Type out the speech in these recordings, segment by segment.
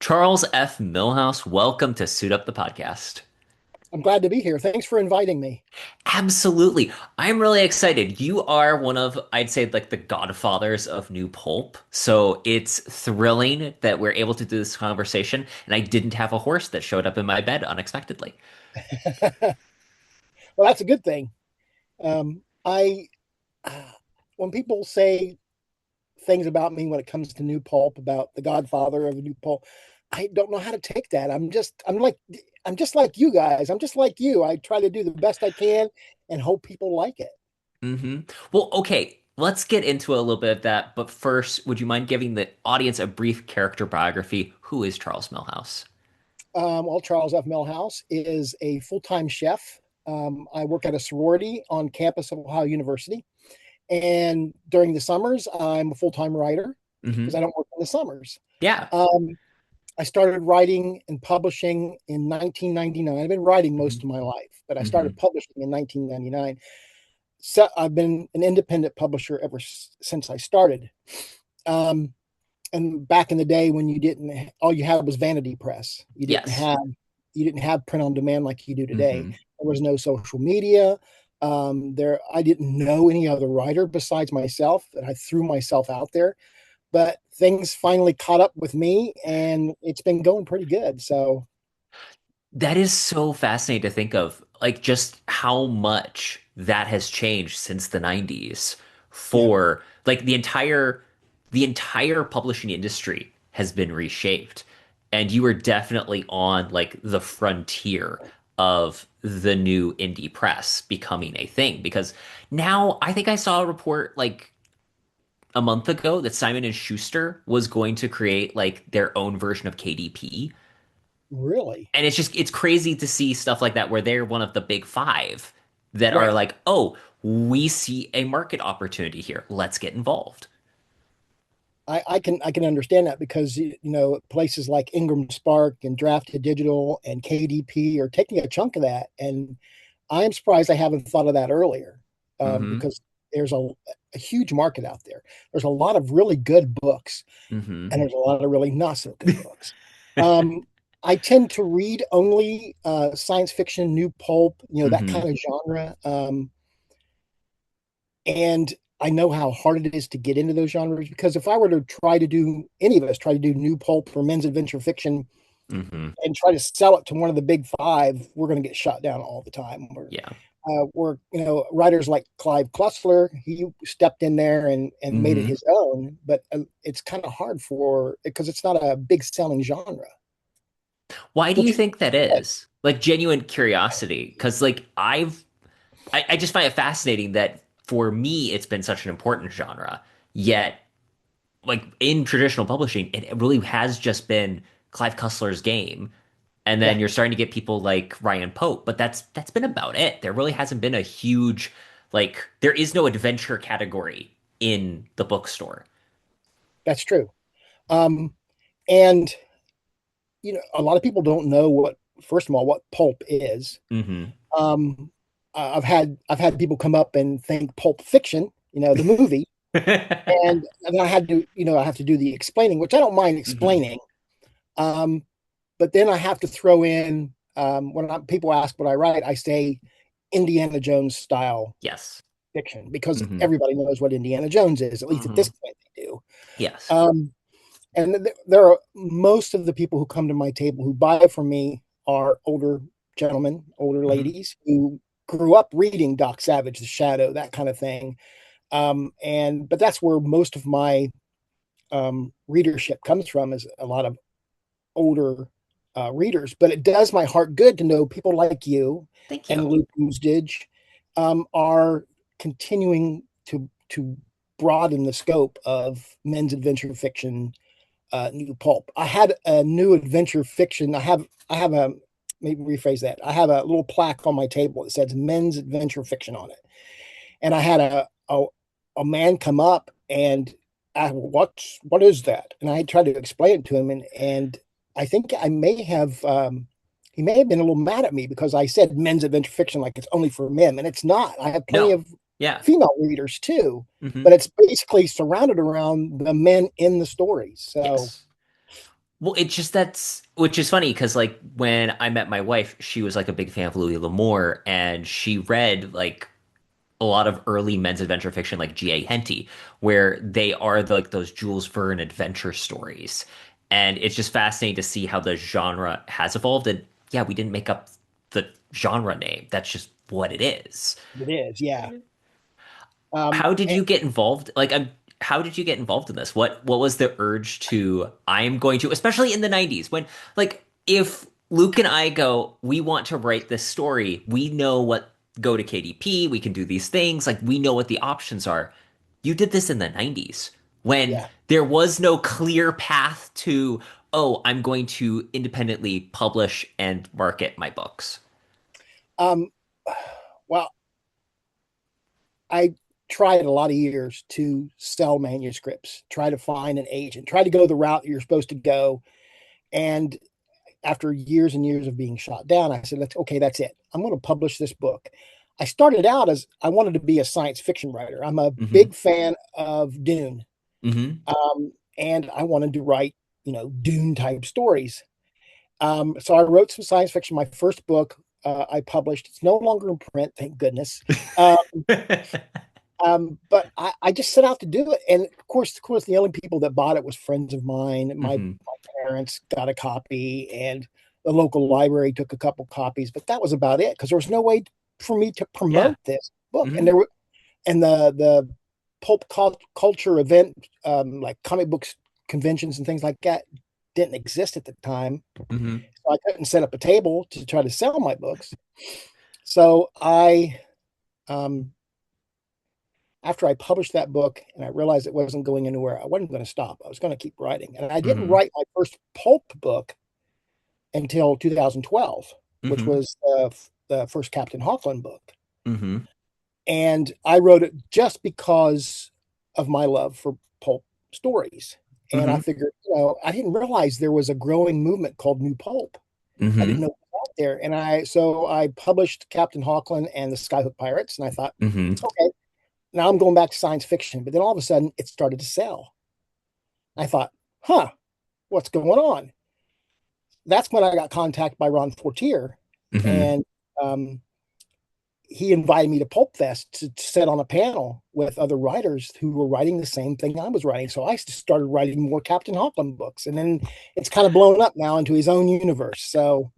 Charles F. Millhouse, welcome to Suit Up the Podcast. I'm glad to be here. Thanks for inviting me. Absolutely. I'm really excited. You are one of, I'd say, like the godfathers of new pulp. So it's thrilling that we're able to do this conversation. And I didn't have a horse that showed up in my bed unexpectedly. Well, that's a good thing. I when people say things about me when it comes to new pulp, about the godfather of new pulp, I don't know how to take that. I'm just like you guys. I'm just like you. I try to do the best I can and hope people like it. Well, okay, let's get into a little bit of that. But first, would you mind giving the audience a brief character biography? Who is Charles Millhouse? Well, Charles F. Millhouse is a full-time chef. I work at a sorority on campus of Ohio University. And during the summers, I'm a full-time writer because Hmm. I don't work in the summers. Yeah. Um, I started writing and publishing in 1999. I've been writing most of my life, but I Hmm. started publishing in 1999. So I've been an independent publisher ever since I started. Um, and back in the day when you didn't, all you had was vanity press. Yes. You didn't have print on demand like you do today. Hmm. There was no social media. I didn't know any other writer besides myself, and I threw myself out there. But things finally caught up with me, and it's been going pretty good. So That is so fascinating to think of, like just how much that has changed since the 90s yeah, for like the entire publishing industry has been reshaped. And you were definitely on like the frontier of the new indie press becoming a thing because now I think I saw a report like a month ago that Simon and Schuster was going to create like their own version of KDP, really, and it's crazy to see stuff like that where they're one of the big five that are right. like, oh, we see a market opportunity here. Let's get involved. I can understand that because places like Ingram Spark and Drafted Digital and KDP are taking a chunk of that, and I'm surprised I haven't thought of that earlier, Hmm. because there's a huge market out there. There's a lot of really good books, Hmm. and there's a lot of really not so good books. Um, I tend to read only science fiction, new pulp, that Hmm. kind of genre. And I know how hard it is to get into those genres because if I were to try to do any of us try to do new pulp or men's adventure fiction Hmm. and try to sell it to one of the big five, we're going to get shot down all the time. Yeah. Where writers like Clive Klussler, he stepped in there and made it Hmm. his own, but it's kind of hard for because it's not a big selling genre, Why do you which is think that is? Like genuine curiosity, because like I just find it fascinating that for me it's been such an important genre, yet like in traditional publishing, it really has just been Clive Cussler's game. And yeah, then you're starting to get people like Ryan Pope, but that's been about it. There really hasn't been a huge like there is no adventure category in the bookstore. that's true. Um, and a lot of people don't know what first of all what pulp is. Hmm. Um, I've had people come up and think Pulp Fiction, the movie, and I had to I have to do the explaining, which I don't mind Hmm. explaining. Um, but then I have to throw in people ask what I write, I say Indiana Jones style Yes. fiction because Hmm. everybody knows what Indiana Jones is. At least at Hmm. this point, they do. Yes. Um, and there are most of the people who come to my table who buy from me are older gentlemen, older Hmm. ladies who grew up reading Doc Savage, The Shadow, that kind of thing. And but that's where most of my readership comes from is a lot of older readers. But it does my heart good to know people like you Thank you. and Luke Oosdidge are continuing to broaden the scope of men's adventure fiction, new pulp. I had a new adventure fiction. I have a maybe rephrase that. I have a little plaque on my table that says men's adventure fiction on it. And I had a man come up and I what is that? And I tried to explain it to him and I think I may have he may have been a little mad at me because I said men's adventure fiction like it's only for men, and it's not. I have plenty No. of Yeah. female readers too, Hmm. but it's basically surrounded around the men in the stories. So Yes. Well, it's just that's which is funny because like when I met my wife, she was like a big fan of Louis L'Amour, and she read like a lot of early men's adventure fiction like G.A. Henty, where they are like those Jules Verne adventure stories. And it's just fascinating to see how the genre has evolved. And yeah, we didn't make up the genre name. That's just what it is. It is, yeah. How did And you get involved? How did you get involved in this? What was the urge to I am going to, especially in the 90s when like if Luke and I go, we want to write this story, we know what go to KDP, we can do these things, like we know what the options are. You did this in the 90s when yeah. there was no clear path to, oh, I'm going to independently publish and market my books. Um, well, I tried a lot of years to sell manuscripts, try to find an agent, try to go the route you're supposed to go. And after years and years of being shot down, I said, okay, that's it. I'm going to publish this book. I started out as I wanted to be a science fiction writer. I'm a Hmm. big fan of Dune. Hmm. And I wanted to write, Dune type stories. So I wrote some science fiction. My first book I published. It's no longer in print, thank goodness. Uh, but I just set out to do it, and of course, the only people that bought it was friends of mine. Hmm. My parents got a copy, and the local library took a couple copies, but that was about it because there was no way for me to Yeah. promote this book. And Hmm. there were and the culture event, like comic books conventions and things like that, didn't exist at the time, Hmm. so I couldn't set up a table to try to sell my books. So um, after I published that book and I realized it wasn't going anywhere, I wasn't going to stop. I was going to keep writing. And I didn't Hmm. write my first pulp book until 2012, which Hmm. was the first Captain Hawklin book. Hmm. And I wrote it just because of my love for pulp stories. And I Hmm. figured, I didn't realize there was a growing movement called New Pulp. I didn't Hmm. know it was out there. And I published Captain Hawklin and the Skyhook Pirates. And I thought, Hmm. okay, now I'm going back to science fiction. But then all of a sudden it started to sell. I thought, huh, what's going on? That's when I got contacted by Ron Fortier, Hmm. and um, he invited me to Pulp Fest to sit on a panel with other writers who were writing the same thing I was writing. So I started writing more Captain Hawkins books, and then it's kind of blown up now into his own universe. So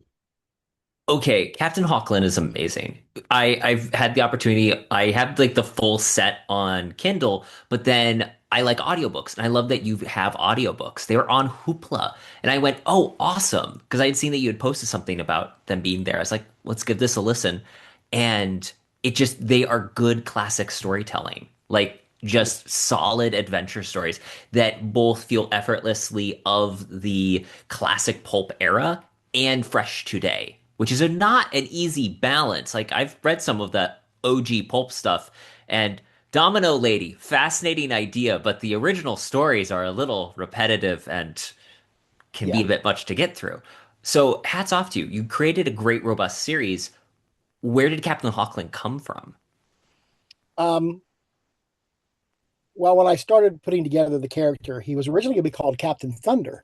Okay, Captain Hawklin is amazing. I've had the opportunity. I have like the full set on Kindle, but then I like audiobooks, and I love that you have audiobooks. They were on Hoopla, and I went, "Oh, awesome!" Because I had seen that you had posted something about them being there. I was like, "Let's give this a listen," and it just they are good classic storytelling, like just solid adventure stories that both feel effortlessly of the classic pulp era and fresh today, which is not an easy balance. Like I've read some of the OG pulp stuff, and Domino Lady, fascinating idea, but the original stories are a little repetitive and can be yeah. a bit much to get through. So hats off to you. You created a great, robust series. Where did Captain Hawkling come from? Um, well, when I started putting together the character, he was originally going to be called Captain Thunder.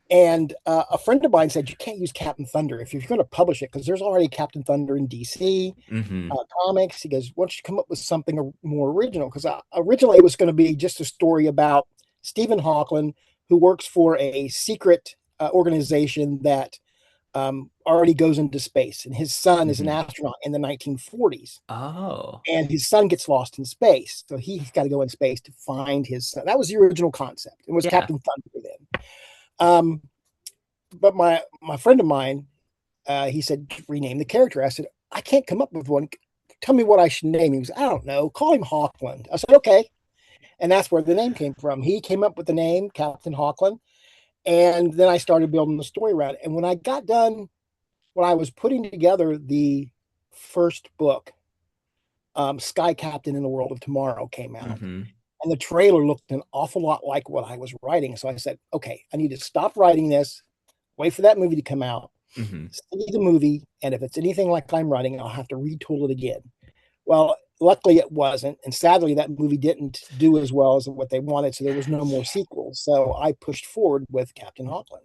And a friend of mine said, you can't use Captain Thunder if you're going to publish it because there's already Captain Thunder in DC Hmm. comics. He goes, why don't you come up with something more original? Because originally it was going to be just a story about Steven Hawklin, who works for a secret organization that already goes into space. And his son is an Hmm. astronaut in the 1940s. Oh, And his son gets lost in space. So he's got to go in space to find his son. That was the original concept. It was yeah. Captain Thunder then. Um, but my friend of mine, he said, rename the character. I said, I can't come up with one. Tell me what I should name him. He said, I don't know. Call him Hawkland. I said, okay. And that's where the name came from. He came up with the name Captain Hawkland. And then I started building the story around it. And when I got done, when I was putting together the first book, Sky Captain in the World of Tomorrow came out. Hmm. And the trailer looked an awful lot like what I was writing. So I said, okay, I need to stop writing this, wait for that movie to come out, Hmm. see the movie, and if it's anything like I'm writing, I'll have to retool it again. Well, luckily it wasn't, and sadly that movie didn't do as well as what they wanted, so there was no more sequels. So I pushed forward with Captain Hawklin.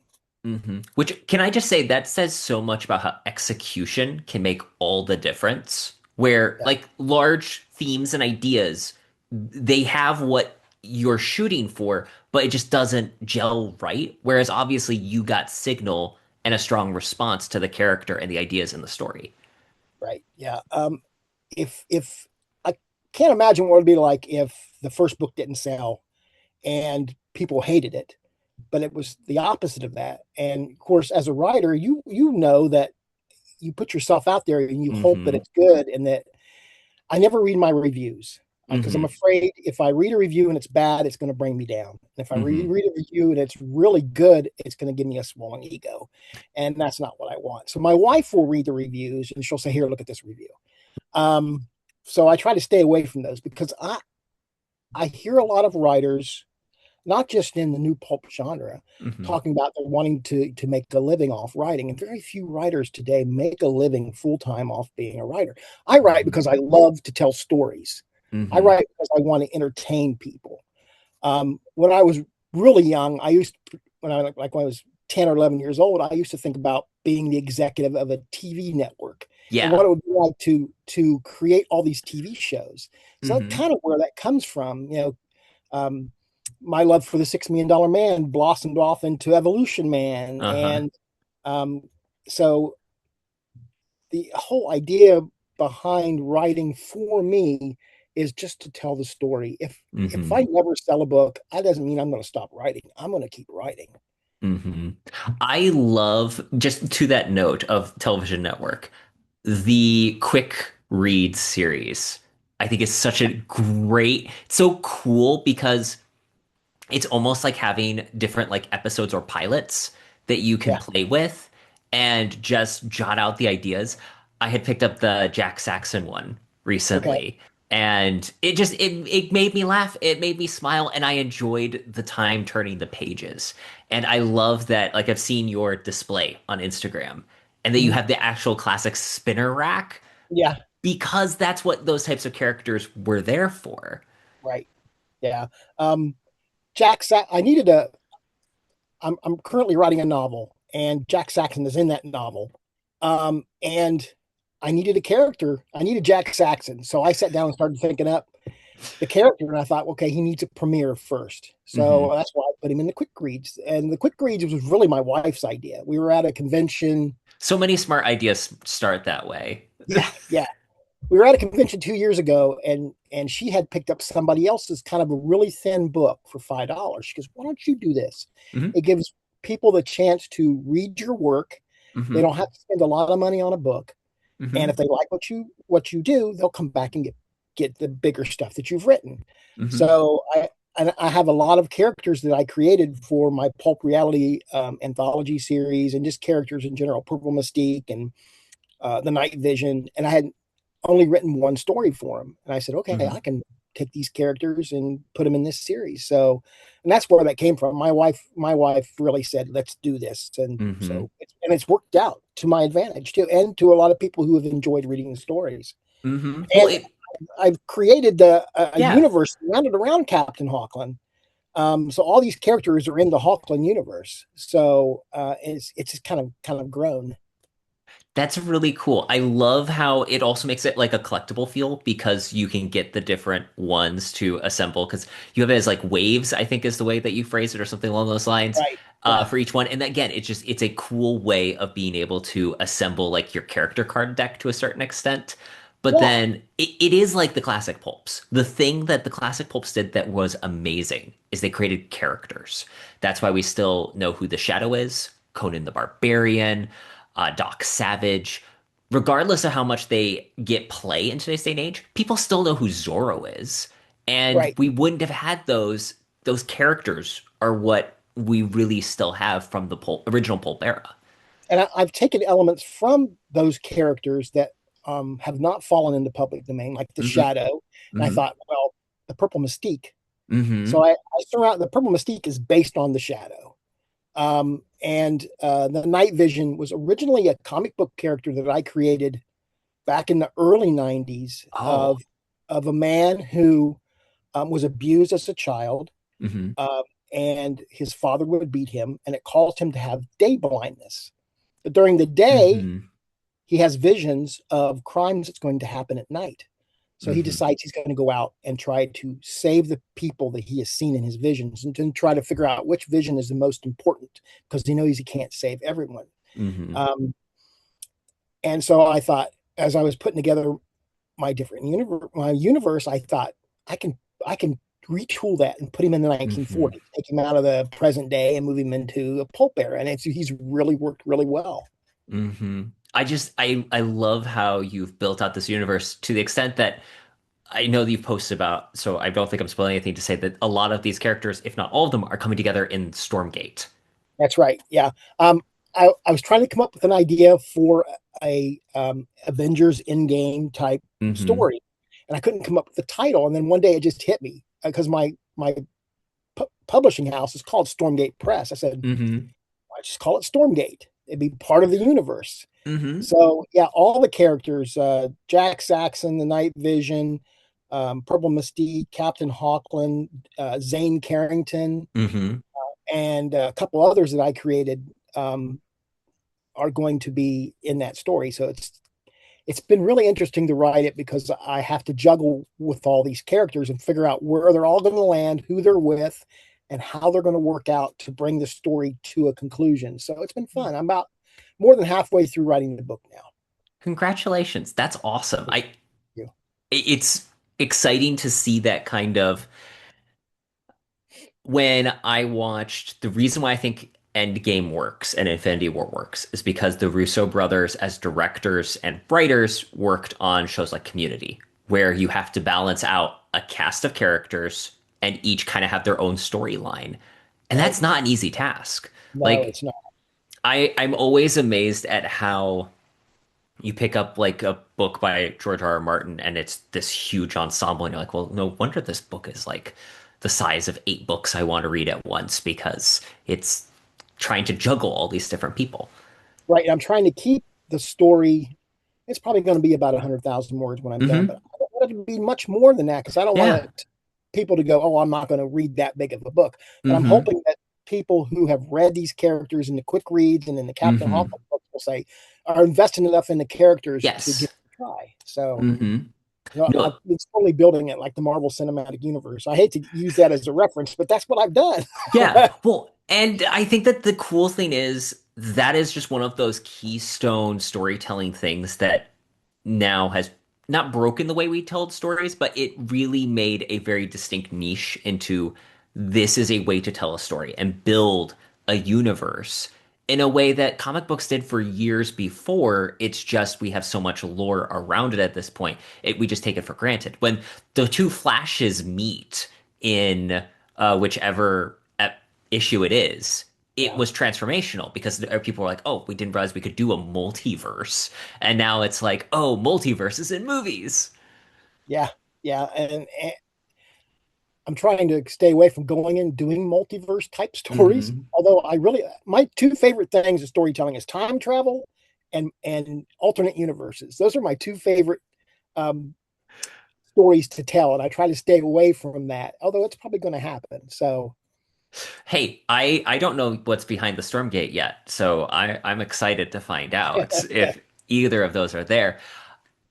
Which can I just say that says so much about how execution can make all the difference. Where Yeah, like large themes and ideas, they have what you're shooting for, but it just doesn't gel right. Whereas obviously you got signal and a strong response to the character and the ideas in the story. right. Yeah. If I can't imagine what it'd be like if the first book didn't sell and people hated it, but it was the opposite of that. And of course, as a writer, you know that you put yourself out there and you hope that Hmm. it's good, and that I never read my reviews because I'm Hmm. afraid if I read a review and it's bad, it's going to bring me down. And if I Hmm. read a review and it's really good, it's going to give me a swollen ego. And that's not what I want. So my wife will read the reviews and she'll say, "Here, look at this review." Um, so I try to stay away from those because I hear a lot of writers, not just in the new pulp genre, Hmm. talking about they're wanting to make a living off writing. And very few writers today make a living full time off being a writer. I write Hmm. because I love to tell stories. I Hmm. write because I want to entertain people. When I was really young, I used to, when I was 10 or 11 years old, I used to think about being the executive of a TV network and Yeah. what it would be like to create all these TV shows. So that's Hmm. kind of where that comes from. Um, my love for the $6 Million Man blossomed off into Evolution Man, Uh-huh. and um, so the whole idea behind writing for me is just to tell the story. If Hmm. I never sell a book, that doesn't mean I'm going to stop writing. I'm going to keep writing. Hmm. I love, just to that note of television network, the quick read series. I think is such a great, so cool because it's almost like having different like episodes or pilots that you can Yeah. play with and just jot out the ideas. I had picked up the Jack Saxon one Okay. recently and it made me laugh, it made me smile, and I enjoyed the time turning the pages. And I love that like I've seen your display on Instagram and that you Mhm. have the actual classic spinner rack Yeah. because that's what those types of characters were there for. Right. Yeah. Um, I needed a. I'm currently writing a novel, and Jack Saxon is in that novel. And I needed a character. I needed Jack Saxon, so I sat down and started thinking up the character, and I thought, okay, he needs a premiere first. So Hmm. that's why I put him in the quick reads. And the quick reads was really my wife's idea. We were at a convention. So many smart ideas start that way. Yeah, yeah. We were at a convention 2 years ago, and she had picked up somebody else's kind of a really thin book for $5. She goes, "Why don't you do this? Hmm. It gives people the chance to read your work. They Hmm. don't have to spend a lot of money on a book, and if Hmm. they like what you do, they'll come back and get the bigger stuff that you've written." Hmm. So I have a lot of characters that I created for my pulp reality anthology series, and just characters in general, Purple Mystique and the Night Vision, and I had only written one story for them. And I said, okay, Hmm. I can take these characters and put them in this series. So, and that's where that came from. My wife really said, let's do this. And Hmm. so, it's worked out to my advantage too, and to a lot of people who have enjoyed reading the stories. Well, And it, I've created a yeah, universe rounded around Captain Hawklin. So all these characters are in the Hawklin universe. So it's just kind of grown. that's really cool. I love how it also makes it like a collectible feel because you can get the different ones to assemble because you have it as like waves, I think is the way that you phrase it or something along those lines, Right. Yeah. for each one. And again, it's a cool way of being able to assemble like your character card deck to a certain extent. But Yeah. then it is like the classic pulps. The thing that the classic pulps did that was amazing is they created characters. That's why we still know who the Shadow is, Conan the Barbarian, Doc Savage. Regardless of how much they get play in today's day and age, people still know who Zorro is. And Right. we wouldn't have had those characters are what we really still have from the original pulp era. And I've taken elements from those characters that have not fallen into public domain, like the Hmm. Shadow. And I Hmm. thought, well, the Purple Mystique. So Hmm. I surround the Purple Mystique is based on the Shadow. And the Night Vision was originally a comic book character that I created back in the early 90s Oh. of a man who was abused as a child, Hmm. uh, and his father would beat him, and it caused him to have day blindness. But during the day, Hmm. he has visions of crimes that's going to happen at night. So he Hmm. decides he's going to go out and try to save the people that he has seen in his visions, and to try to figure out which vision is the most important, because he knows he can't save everyone. Hmm. Um, and so I thought, as I was putting together my universe, I thought I can retool that and put him in the Hmm. 1940s, take him out of the present day and move him into a pulp era, and he's really worked really well. Hmm. I love how you've built out this universe to the extent that I know that you've posted about, so I don't think I'm spoiling anything to say that a lot of these characters, if not all of them, are coming together in Stormgate. That's right. Yeah. I was trying to come up with an idea for a Avengers Endgame type Hmm. story, and I couldn't come up with the title. And then one day it just hit me, because my publishing house is called Stormgate Press. I said, Hmm. I just call it Stormgate. It'd be part of the universe. Hmm. So yeah, all the characters: Jack Saxon, the Night Vision, Purple Mystique, Captain Hawklin, Zane Carrington, Hmm. and a couple others that I created, are going to be in that story. So it's been really interesting to write it, because I have to juggle with all these characters and figure out where they're all going to land, who they're with, and how they're going to work out to bring the story to a conclusion. So it's been fun. I'm about more than halfway through writing the book now. Congratulations. That's awesome. Yeah. It's exciting to see that kind of when I watched the reason why I think Endgame works and Infinity War works is because the Russo brothers, as directors and writers, worked on shows like Community, where you have to balance out a cast of characters and each kind of have their own storyline. And Right. that's not an easy task. No, Like, it's not. I'm always amazed at how you pick up like a book by George R. R. Martin and it's this huge ensemble, and you're like, well, no wonder this book is like the size of 8 books I want to read at once because it's trying to juggle all these different people. Right. And I'm trying to keep the story. It's probably going to be about 100,000 words when I'm done, but Hmm. I don't want it to be much more than that, because I don't want Yeah. it people to go, "Oh, I'm not going to read that big of a book." But I'm Hmm. hoping that people who have read these characters in the quick reads and in the Captain Hmm. Hawklin books will say, are invested enough in the characters to give Yes. it a try. So, Hmm. I've No. been slowly building it like the Marvel Cinematic Universe. I hate to use that as a reference, but that's what I've done. Yeah. Well, and I think that the cool thing is that is just one of those keystone storytelling things that now has not broken the way we told stories, but it really made a very distinct niche into this is a way to tell a story and build a universe in a way that comic books did for years before. It's just we have so much lore around it at this point. We just take it for granted. When the two Flashes meet in whichever issue it is, it Yeah. was transformational because people were like, "Oh, we didn't realize we could do a multiverse," and now it's like, "Oh, multiverses in movies." Yeah. Yeah. And I'm trying to stay away from going and doing multiverse type stories. Hmm. Although my two favorite things in storytelling is time travel and alternate universes. Those are my two favorite um, stories to tell, and I try to stay away from that. Although it's probably going to happen. So Hey, I don't know what's behind the Stormgate yet, so I'm excited to find out if either of those are there.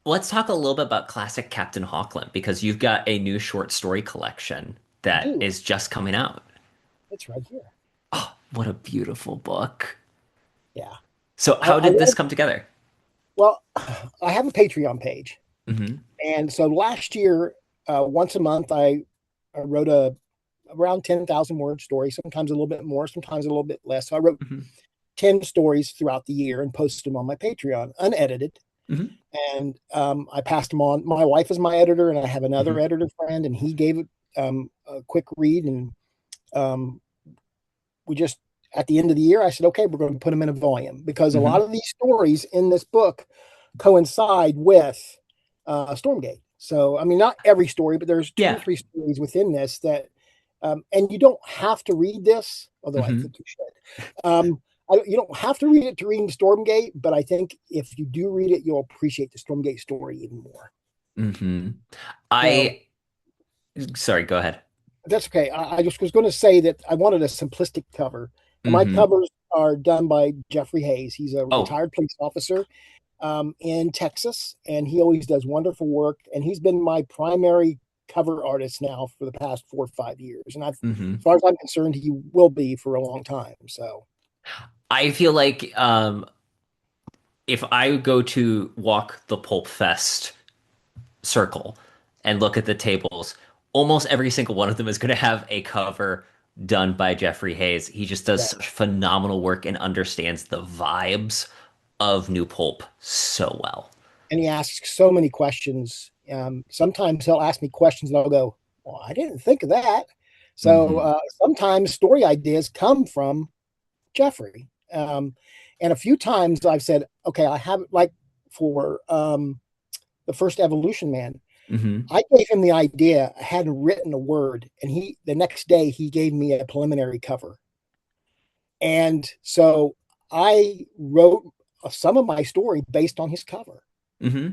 Let's talk a little bit about classic Captain Hawklin because you've got a new short story collection I that do. is just coming out. It's right here. Oh, what a beautiful book. Yeah. So, I, how I did this read, come together? well, I have a Patreon page, Hmm. and so last year, once a month, I wrote a around 10,000 word story. Sometimes a little bit more, sometimes a little bit less. So I wrote Hmm. 10 stories throughout the year and posted them on my Patreon, unedited. Hmm. And I passed them on. My wife is my editor, and I have another Hmm. editor friend, and he gave it a quick read. And um, we just, at the end of the year, I said, okay, we're going to put them in a volume, because a lot Hmm. of these stories in this book coincide with Stormgate. So, I mean, not every story, but there's two or Yeah. three stories within this that, and you don't have to read this, although I Hmm. think you should. You don't have to read it to read Stormgate, but I think if you do read it, you'll appreciate the Stormgate story even more. Hmm. So I sorry, go ahead. that's okay. I just was going to say that I wanted a simplistic cover. And my Hmm. covers are done by Jeffrey Hayes. He's a Oh, retired police officer in Texas, and he always does wonderful work. And he's been my primary cover artist now for the past 4 or 5 years. And as hmm. far as I'm concerned, he will be for a long time. So, I feel like if I go to walk the Pulp Fest circle and look at the tables, almost every single one of them is going to have a cover done by Jeffrey Hayes. He just does yeah. such phenomenal work and understands the vibes of New Pulp so well. And he asks so many questions. Sometimes he'll ask me questions, and I'll go, "Well, I didn't think of that." So Hmm. sometimes story ideas come from Jeffrey. And a few times I've said, okay, I have like for the first Evolution Man, Hmm. I gave him the idea. I hadn't written a word, and he the next day he gave me a preliminary cover. And so I wrote some of my story based on his cover. Hmm.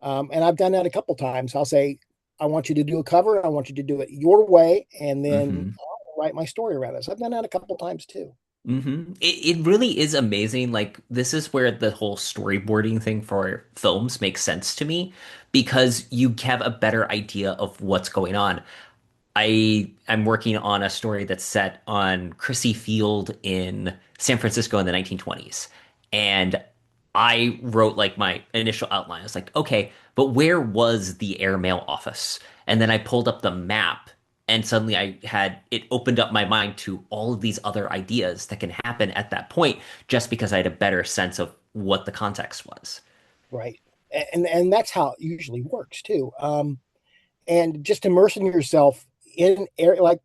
And I've done that a couple times. I'll say, I want you to do a cover. I want you to do it your way, and then Hmm. I'll write my story around it. So I've done that a couple times too. It really is amazing. Like, this is where the whole storyboarding thing for films makes sense to me because you have a better idea of what's going on. I am working on a story that's set on Crissy Field in San Francisco in the 1920s. And I wrote like my initial outline. I was like, okay, but where was the airmail office? And then I pulled up the map and suddenly I had it opened up my mind to all of these other ideas that can happen at that point just because I had a better sense of what the context was. Right. And that's how it usually works too. And just immersing yourself in area, like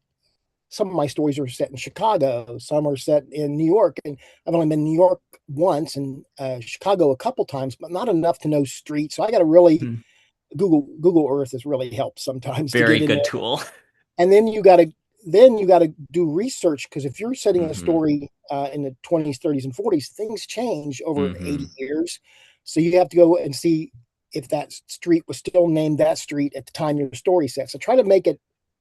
some of my stories are set in Chicago, some are set in New York, and I've only been in New York once and Chicago a couple times, but not enough to know streets. So I got to really Hmm. Google Earth has really helped sometimes to Very get in good there. tool. And then you got to do research, because if you're setting a Hmm. story in the 20s, 30s, and 40s, things change over 80 Hmm. years. So you have to go and see if that street was still named that street at the time your story set. So try to make it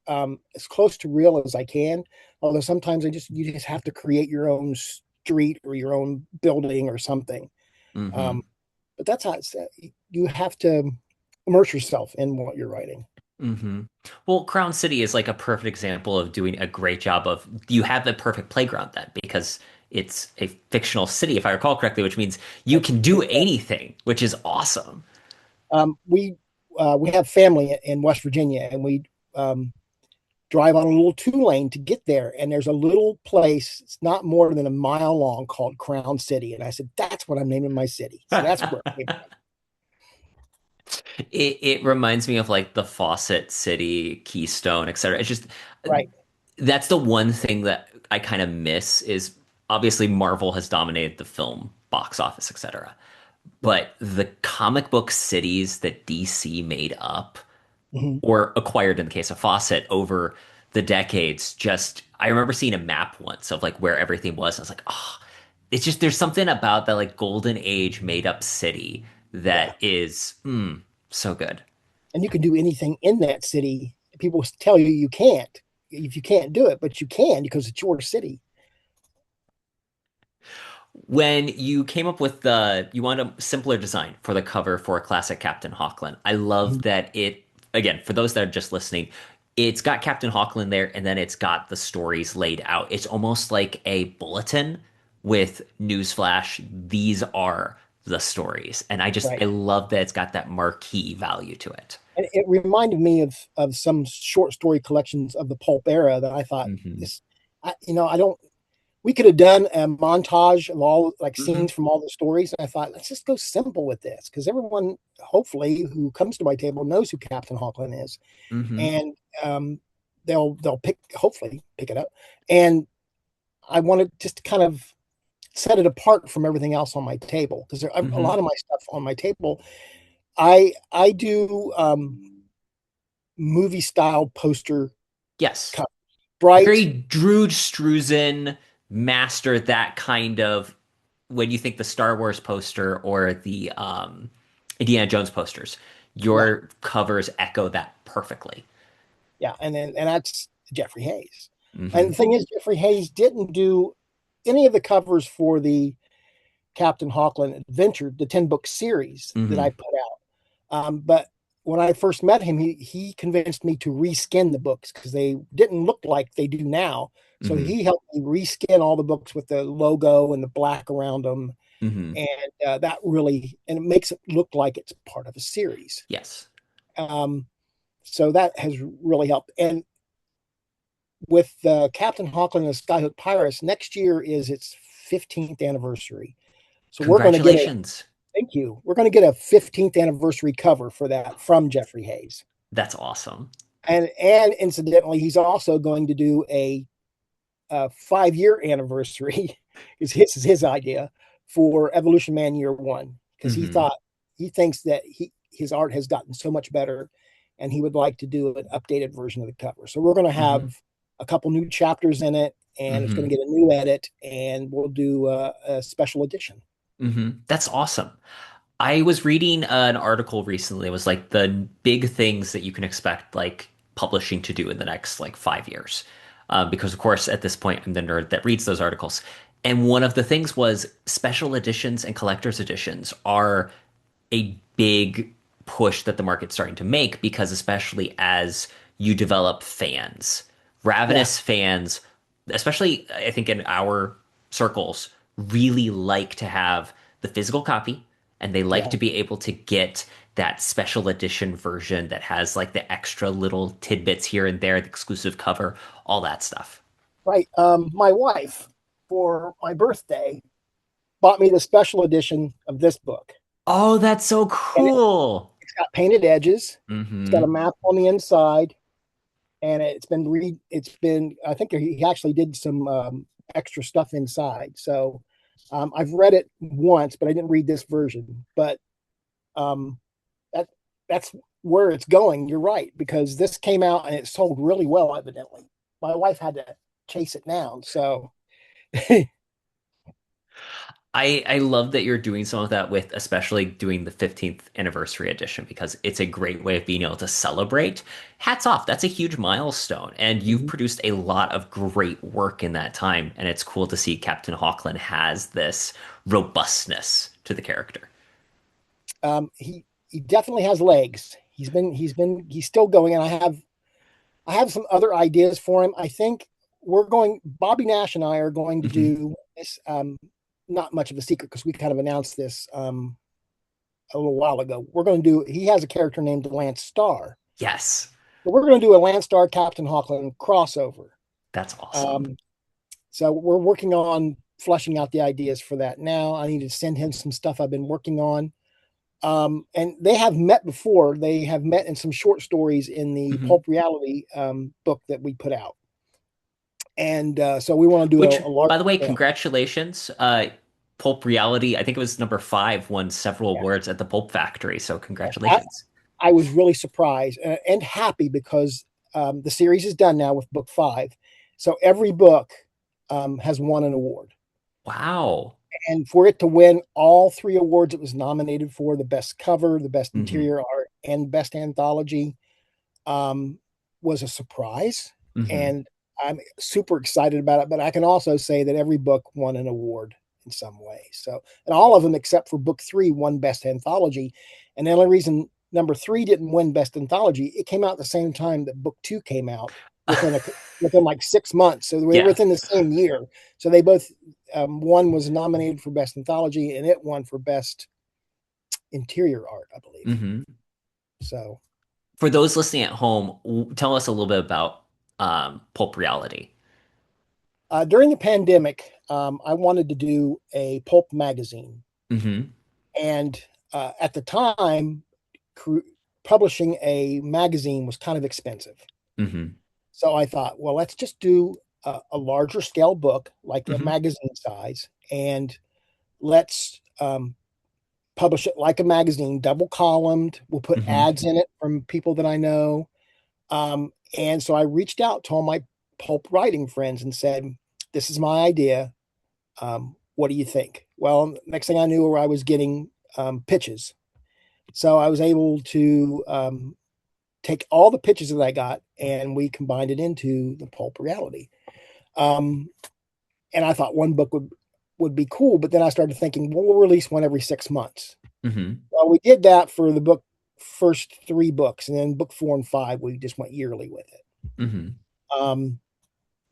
as close to real as I can. Although sometimes you just have to create your own street or your own building or something. Um, Hmm. but that's how it's. You have to immerse yourself in what you're writing. Hmm. Well, Crown City is like a perfect example of doing a great job of you have the perfect playground then because it's a fictional city, if I recall correctly, which means you That's can do anything, which is awesome. we have family in West Virginia, and we um, drive on a little 2 lane to get there. And there's a little place, it's not more than a mile long, called Crown City. And I said, that's what I'm naming my city. So that's where it came It reminds me of like the Fawcett City, Keystone, etc. It's just from. Right. that's the one thing that I kind of miss is obviously Marvel has dominated the film box office, etc. Right. But the comic book cities that DC made up Mm-hmm. or acquired in the case of Fawcett over the decades. Just I remember seeing a map once of like where everything was. I was like, oh, it's just there's something about that like golden age made up city Yeah. that is so good. And you can do anything in that city. People tell you you can't, if you can't do it, but you can because it's your city. When you came up with the you want a simpler design for the cover for a classic Captain Hawklin. I love Mhm. that it again for those that are just listening, it's got Captain Hawklin there and then it's got the stories laid out. It's almost like a bulletin with newsflash. These are the stories. And I Right. love that it's got that marquee value to it. And it reminded me of some short story collections of the pulp era that I thought Hmm. this, I don't. We could have done a montage of all like Hmm. scenes from all the stories, and I thought let's just go simple with this because everyone, hopefully, who comes to my table knows who Captain Hawklin is, Hmm. and um, they'll hopefully pick it up. And I wanted just to kind of set it apart from everything else on my table because a Hmm. lot of my stuff on my table. I do movie style poster Yes. cut, bright. Very Drew Struzan mastered that kind of when you think the Star Wars poster or the Indiana Jones posters. Yeah, Your covers echo that perfectly. yeah, and that's Jeffrey Hayes. And the Hmm. thing is, Jeffrey Hayes didn't do any of the covers for the Captain Hawklin Adventure, the 10-book series that I Hmm. put out. But when I first met him, he convinced me to reskin the books because they didn't look like they do now. So Hmm. he helped me reskin all the books with the logo and the black around them, Hmm. and that really and it makes it look like it's part of a series. Yes. Um, so that has really helped. And with Captain Hawklin and the Skyhook Pirates, next year is its 15th anniversary. So we're going to get a Congratulations. thank you. We're going to get a 15th anniversary cover for that from Jeffrey Hayes. That's awesome. And incidentally, he's also going to do a 5-year anniversary. Is his idea for Evolution Man Year One because Hmm. he thinks that his art has gotten so much better, and he would like to do an updated version of the cover. So we're going to Hmm. have a couple new chapters in it, and it's going Hmm. to get a new edit, and we'll do a special edition. Hmm. That's awesome. I was reading an article recently. It was like the big things that you can expect like publishing to do in the next like 5 years. Because of course, at this point, I'm the nerd that reads those articles. And one of the things was special editions and collector's editions are a big push that the market's starting to make because especially as you develop fans, Yeah, ravenous fans, especially I think in our circles, really like to have the physical copy and they like yeah, to be able to get that special edition version that has like the extra little tidbits here and there, the exclusive cover, all that stuff. right. My wife for my birthday bought me the special edition of this book, Oh, that's so and cool. it's got painted edges. It's got a Hmm. map on the inside, and it's been I think he actually did some extra stuff inside. So I've read it once, but I didn't read this version. But um, that that's where it's going. You're right because this came out and it sold really well. Evidently, my wife had to chase it down. So I love that you're doing some of that with especially doing the 15th anniversary edition because it's a great way of being able to celebrate. Hats off. That's a huge milestone. And you've produced a lot of great work in that time. And it's cool to see Captain Hawklin has this robustness to the character. he definitely has legs. He's still going, and I have some other ideas for him. I think we're going. Bobby Nash and I are going to Hmm. do this. Not much of a secret because we kind of announced this a little while ago. We're going to do. He has a character named Lance Starr. Yes, So we're going to do a Lance Starr Captain Hawkland crossover. that's awesome. Um, so we're working on fleshing out the ideas for that now. I need to send him some stuff I've been working on. And they have met before. They have met in some short stories in the Hmm. Pulp Reality book that we put out. And so we want to do Which, a large by the way, scale. congratulations. Pulp Reality, I think it was number five, won several Yeah. awards at the Pulp Factory. So Yes. congratulations. I was really surprised and happy because the series is done now with book 5. So every book has won an award. Wow. And for it to win all 3 awards it was nominated for, the best cover, the best Hmm. interior art, and best anthology, um, was a surprise. Hmm. And I'm super excited about it. But I can also say that every book won an award in some way. So, and all of them except for book 3 won best anthology. And the only reason number 3 didn't win best anthology, it came out at the same time that book 2 came out within like 6 months. So they were Yeah. within the same year. So they both, one was nominated for best anthology and it won for best interior art, I believe. Hmm. So For those listening at home, tell us a little bit about Pulp Reality. during the pandemic, I wanted to do a pulp magazine. Hmm. And at the time, cr- publishing a magazine was kind of expensive. Hmm. So I thought, well, let's just do a larger scale book, like a Hmm. magazine size, and let's publish it like a magazine, double columned. We'll put Hmm. ads in it from people that I know. And so I reached out to all my pulp writing friends and said, this is my idea. What do you think? Well, next thing I knew, I was getting pitches. So I was able to take all the pitches that I got and we combined it into the pulp reality. Um, and I thought one book would be cool, but then I started thinking, well, we'll release one every 6 months. Mm-hmm. Well, we did that for the first three books, and then book 4 and 5 we just went yearly with it. Mm-hmm. Um,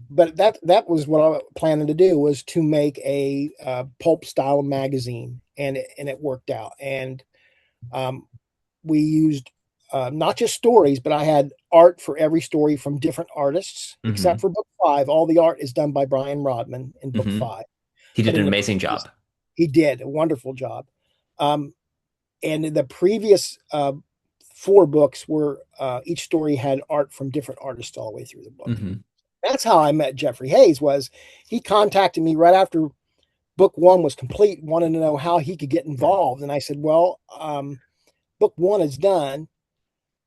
but that was what I was planning to do, was to make a pulp style magazine, and it worked out. And um, we used not just stories, but I had art for every story from different artists, except Mm-hmm. for book 5. All the art is done by Brian Rodman in book Mm-hmm. 5. He But did an in the amazing previous, job. he did a wonderful job. Um, and the previous 4 books were each story had art from different artists all the way through the book. Mm-hmm. That's how I met Jeffrey Hayes. Was he contacted me right after book 1 was complete, wanted to know how he could get involved, and I said, well, book 1 is done.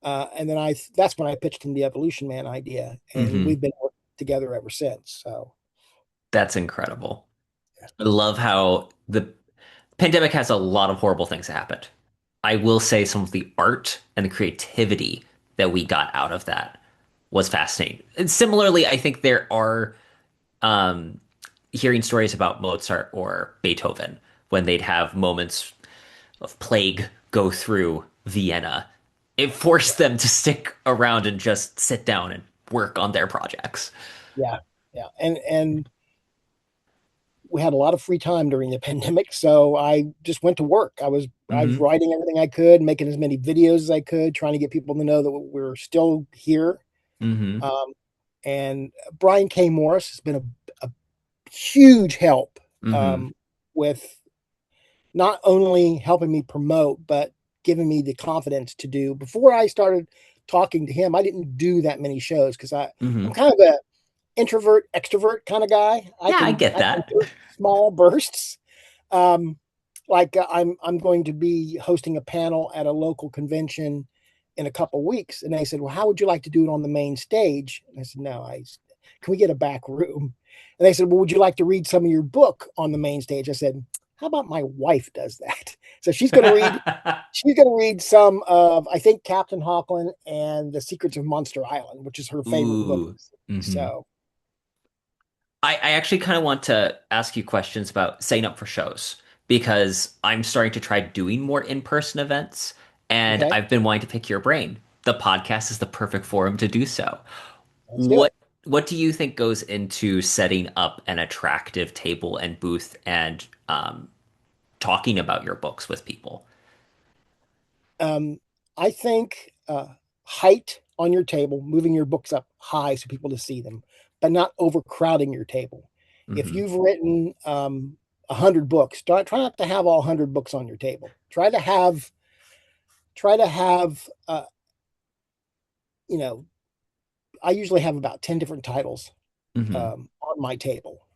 And then that's when I pitched him the Evolution Man idea, and Mm-hmm. we've been working together ever since. So That's incredible. I love how the pandemic has a lot of horrible things that happened. I will say some of the art and the creativity that we got out of that was fascinating. And similarly, I think there are um, hearing stories about Mozart or Beethoven when they'd have moments of plague go through Vienna. It forced them to stick around and just sit down and work on their projects. yeah, yeah, and we had a lot of free time during the pandemic, so I just went to work. I was Hmm. writing everything I could, making as many videos as I could, trying to get people to know that we're still here. Hmm. Um, and Brian K. Morris has been a huge help Hmm. with not only helping me promote, but giving me the confidence to do. Before I started talking to him, I didn't do that many shows because I'm Hmm. kind of a introvert extrovert kind of guy. I Yeah, I can get I can that. do small bursts. Um, like I'm going to be hosting a panel at a local convention in a couple weeks, and they said, "Well, how would you like to do it on the main stage?" And I said, "No, I can we get a back room?" And they said, "Well, would you like to read some of your book on the main stage?" I said, "How about my wife does that?" So she's going to read. She's going to read some of, I think, Captain Hawklin and the Secrets of Monster Island, which is her favorite book. Ooh. Hmm. So, I actually kind of want to ask you questions about setting up for shows because I'm starting to try doing more in-person events and okay, I've been wanting to pick your brain. The podcast is the perfect forum to do so. let's do What it. what do you think goes into setting up an attractive table and booth and talking about your books with people? Um, I think height on your table, moving your books up high so people to see them, but not overcrowding your table. If Hmm. you've written 100 books, try not to have all 100 books on your table. Try to have you know, I usually have about 10 different titles Hmm. on my table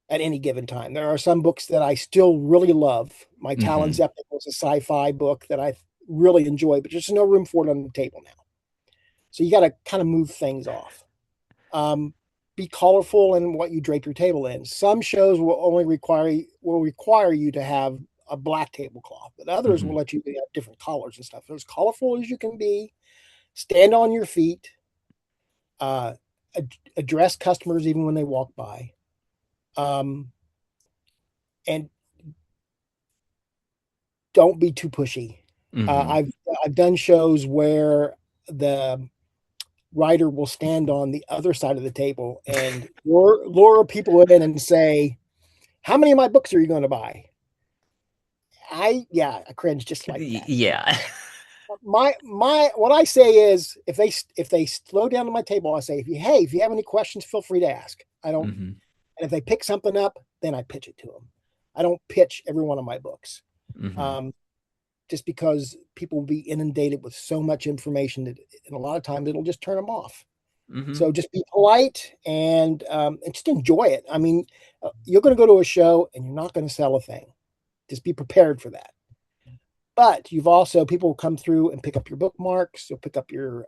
at any given time. There are some books that I still really love. My Talon's Hmm. Epic was a sci-fi book that I really enjoy, but there's no room for it on the table now. So you got to kind of move things off. Um, be colorful in what you drape your table in. Some shows will require you to have a black tablecloth, but others will Hmm. let you have different colors and stuff. As colorful as you can be, stand on your feet, uh, address customers even when they walk by, um, and don't be too pushy. Uh, Hmm. I've I've done shows where the writer will stand on the other side of the table and lure people in and say, "How many of my books are you going to buy?" I cringe just like that. Yeah. My what I say is, if they slow down to my table, I say, if you have any questions, feel free to ask. I don't, Hmm. and if they pick something up, then I pitch it to them. I don't pitch every one of my books. Hmm. Um, just because people will be inundated with so much information that, and a lot of times it'll just turn them off. Hmm. So just be polite and just enjoy it. I mean, you're going to go to a show and you're not going to sell a thing. Just be prepared for that. But you've also people will come through and pick up your bookmarks. You'll pick up your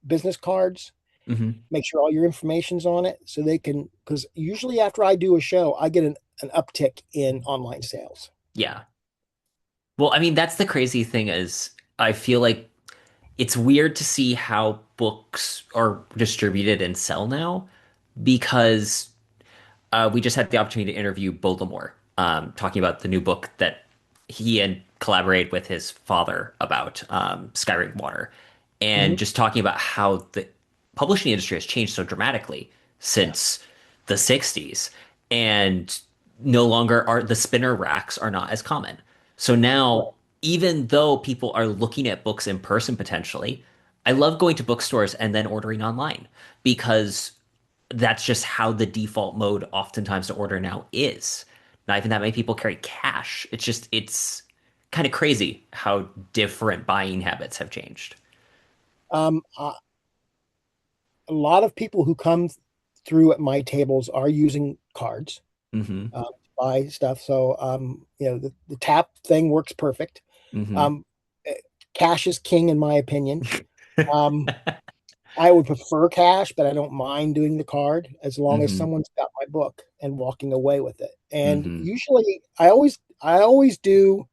business cards. Hmm. Make sure all your information's on it so they can. Because usually after I do a show, I get an uptick in online sales. Yeah. Well, I mean, that's the crazy thing is I feel like it's weird to see how books are distributed and sell now because we just had the opportunity to interview Voldemort, talking about the new book that he and collaborated with his father about, Skyring Water, and Mhm. just talking about how the publishing industry has changed so dramatically Yeah. since the 60s, and no longer are the spinner racks are not as common. So now, Right. even though people are looking at books in person potentially, I love going to bookstores and then ordering online because that's just how the default mode oftentimes to order now is. Not even that many people carry cash. It's kind of crazy how different buying habits have changed. Um, uh, a lot of people who come through at my tables are using cards Hmm. to buy stuff. So, the tap thing works perfect. Hmm. Um, eh, Cash is king, in my opinion. Um, I would prefer cash, but I don't mind doing the card as long as Hmm. someone's got my book and walking away with it. And Hmm. usually, I always do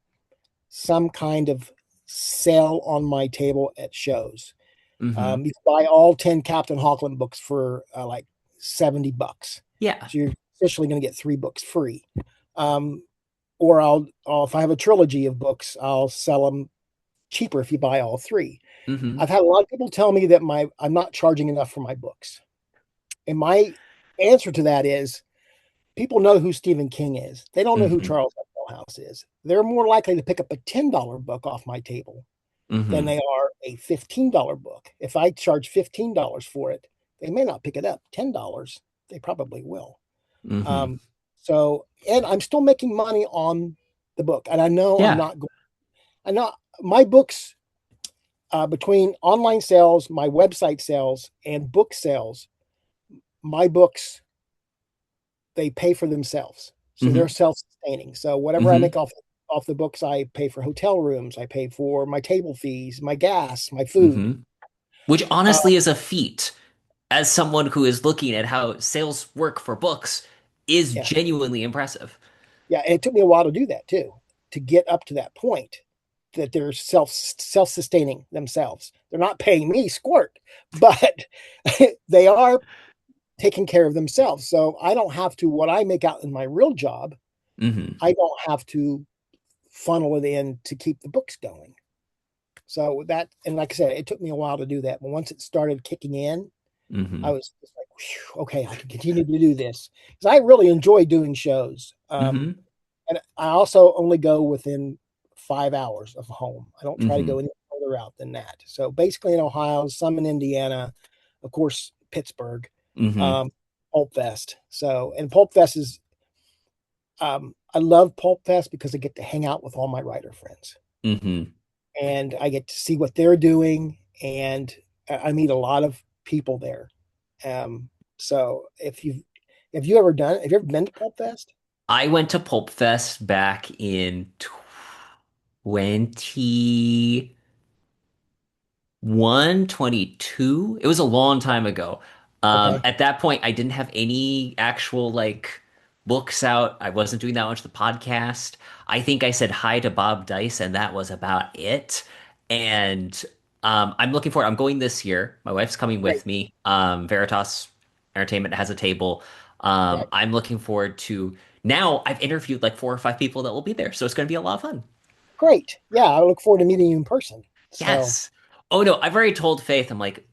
some kind of sale on my table at shows. Hmm. You can buy all 10 Captain Hawklin books for like $70. Yeah. So you're essentially going to get 3 books free. Um, or if I have a trilogy of books, I'll sell them cheaper if you buy all three. Hmm. I've had a lot of people tell me that I'm not charging enough for my books. And my answer to that is people know who Stephen King is. They don't know who Hmm. Charles Millhouse is. They're more likely to pick up a $10 book off my table than Hmm. they are a $15 book. If I charge $15 for it, they may not pick it up. $10, they probably will. Hmm. Um, and I'm still making money on the book. And I know I'm Yeah. not going, I know my books, between online sales, my website sales, and book sales, my books, they pay for themselves. So they're Hmm. self-sustaining. So whatever I make Hmm. off the books, I pay for hotel rooms, I pay for my table fees, my gas, my food. Hmm. Which Uh, honestly is a feat as someone who is looking at how sales work for books is yeah, genuinely impressive. yeah. And it took me a while to do that too, to get up to that point that they're self-sustaining themselves. They're not paying me squirt, but they are taking care of themselves. So I don't have to, what I make out in my real job, Hmm. I don't have to funnel it in to keep the books going. So that, and like I said, it took me a while to do that. But once it started kicking in, I Hmm. was just like, okay, I can continue to do this because I really enjoy doing shows. Hmm. And I also only go within 5 hours of home. I don't try to go Hmm. any further out than that. So basically in Ohio, some in Indiana, of course, Pittsburgh, Hmm. um, Pulp Fest. And Pulp Fest is, I love Pulp Fest because I get to hang out with all my writer friends Hmm. and I get to see what they're doing. And I meet a lot of people there. So have you ever been to Pulp Fest? I went to Pulp Fest back in 2122. It was a long time ago. Okay. At that point, I didn't have any actual like books out. I wasn't doing that much of the podcast. I think I said hi to Bob Dice, and that was about it. And I'm looking forward. I'm going this year. My wife's coming Great. with me. Veritas Entertainment has a table. Right. I'm looking forward to. Now I've interviewed like 4 or 5 people that will be there, so it's going to be a lot of fun. Great. Yeah, I look forward to meeting you in person. So Yes. Oh no, I've already told Faith. I'm like,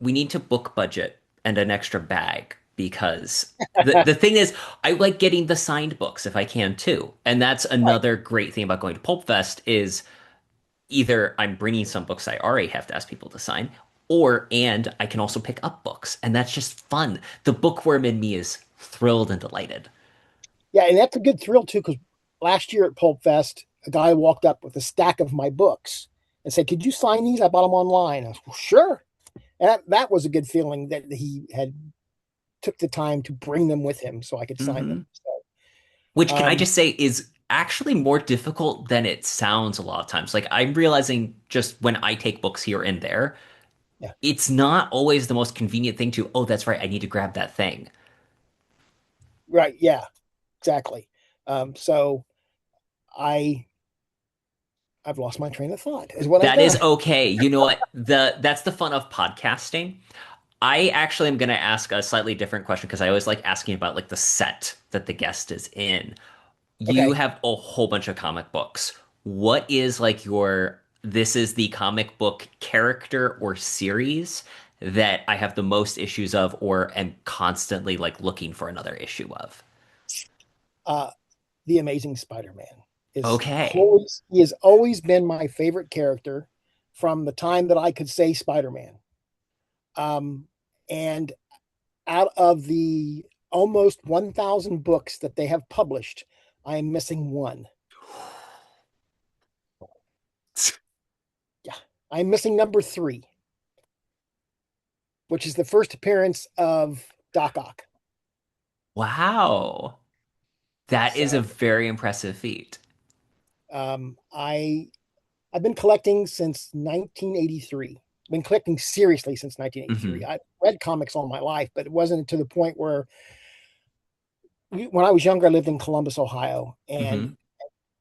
we need to book budget and an extra bag because the thing is, I like getting the signed books if I can too. And that's right. another great thing about going to Pulp Fest is either I'm bringing some books I already have to ask people to sign, and I can also pick up books, and that's just fun. The bookworm in me is thrilled and delighted. Yeah, and that's a good thrill too, because last year at Pulp Fest, a guy walked up with a stack of my books and said, "Could you sign these? I bought them online." I was, well, sure. And that was a good feeling that he had took the time to bring them with him so I could sign them. Hmm. Which can I Um, just say is actually more difficult than it sounds a lot of times. Like I'm realizing just when I take books here and there, yeah, it's not always the most convenient thing to, oh, that's right, I need to grab that thing. right. Yeah, exactly. So I I've lost my train of thought, is what I've That is done. okay. You know what? That's the fun of podcasting. I actually am going to ask a slightly different question because I always like asking about like the set that the guest is in. You Okay. have a whole bunch of comic books. What is like your this is the comic book character or series that I have the most issues of or am constantly like looking for another issue of? Uh, the Amazing Spider-Man is Okay. always he has always been my favorite character from the time that I could say Spider-Man. And out of the almost 1,000 books that they have published, I am missing one. Yeah, I'm missing number 3, which is the first appearance of Doc Ock. Wow. That is a So very impressive feat. I've been collecting since 1983. Been collecting seriously since 1983. Hmm. I read comics all my life, but it wasn't to the point where when I was younger, I lived in Columbus, Ohio, and Hmm.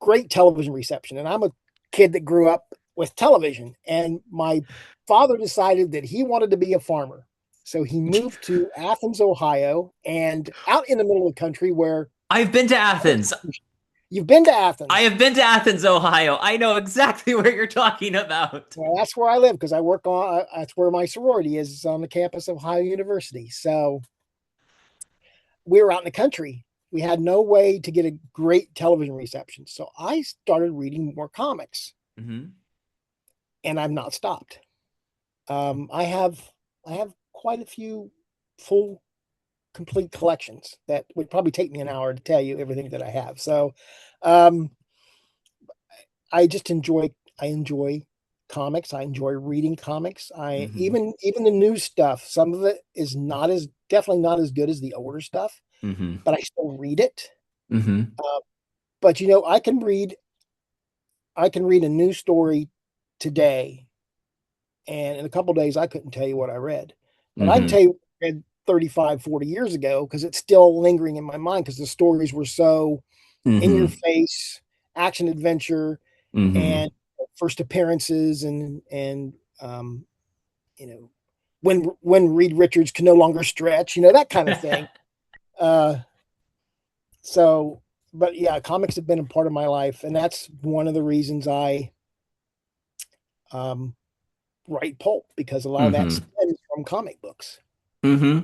great television reception. And I'm a kid that grew up with television. And my father decided that he wanted to be a farmer. So he moved to Athens, Ohio, and out in the middle of the country where I've been to Athens. you've been to I Athens. have been to Athens, Ohio. I know exactly what you're talking about. Well, that's where I live because I work on, that's where my sorority is on the campus of Ohio University. So we were out in the country. We had no way to get a great television reception. So I started reading more comics Hmm. and I've not stopped. I have quite a few full complete collections that would probably take me an hour to tell you everything that I have. So um, I just enjoy comics. I enjoy reading comics. I Hmm. even the new stuff. Some of it is not as definitely not as good as the older stuff, Hmm. but I still read it. Hmm. Uh, but you know, I can read a new story today, and in a couple days I couldn't tell you what I read, but I can Hmm. tell you what I read 35, 40 years ago because it's still lingering in my mind because the stories were so in your Hmm. face, action adventure, Hmm. and first appearances, and you know when Reed Richards can no longer stretch, you know that kind of thing. Uh, so, but yeah, comics have been a part of my life, and that's one of the reasons I um, write pulp because a lot of that Hmm. stems from comic books. Hmm.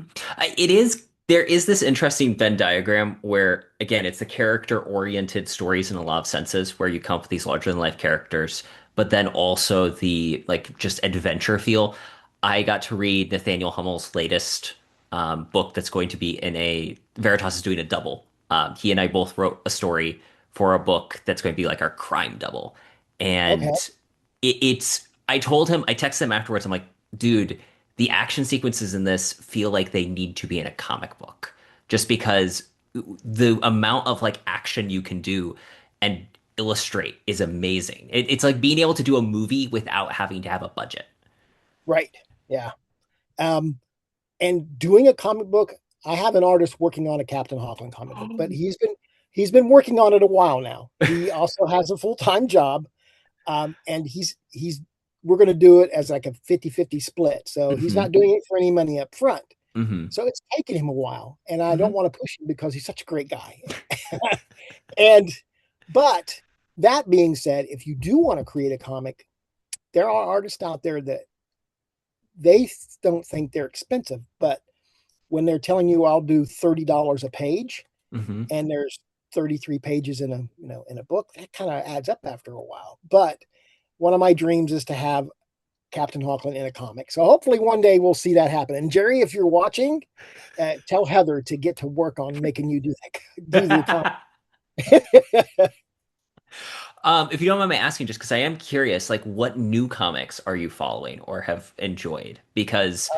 It is, there is this interesting Venn diagram where, again, it's the character-oriented stories in a lot of senses, where you come up with these larger-than-life characters, but then also the like just adventure feel. I got to read Nathaniel Hummel's latest book that's going to be in a Veritas is doing a double. He and I both wrote a story for a book that's going to be like our crime double, Okay, and it's. I told him, I texted him afterwards. I'm like, dude, the action sequences in this feel like they need to be in a comic book just because the amount of like action you can do and illustrate is amazing. It's like being able to do a movie without having to have a budget. right, yeah. Um, and doing a comic book, I have an artist working on a Captain Hawklin comic book, but he's been working on it a while now. He also has a full-time job, and he's we're going to do it as like a 50-50 split. So he's not Hmm. doing it for any money up front. Hmm. So it's taken him a while, and I don't Hmm. want to push him because he's such a great guy. And but that being said, if you do want to create a comic, there are artists out there that they don't think they're expensive, but when they're telling you I'll do $30 a page Hmm. and there's 33 pages in a in a book, that kind of adds up after a while. But one of my dreams is to have Captain Hawklin in a comic. So hopefully one day we'll see that happen. And Jerry, if you're watching, tell Heather to get to work on making you do that, do the comic. If you don't mind me asking, just because I am curious, like what new comics are you following or have enjoyed? Because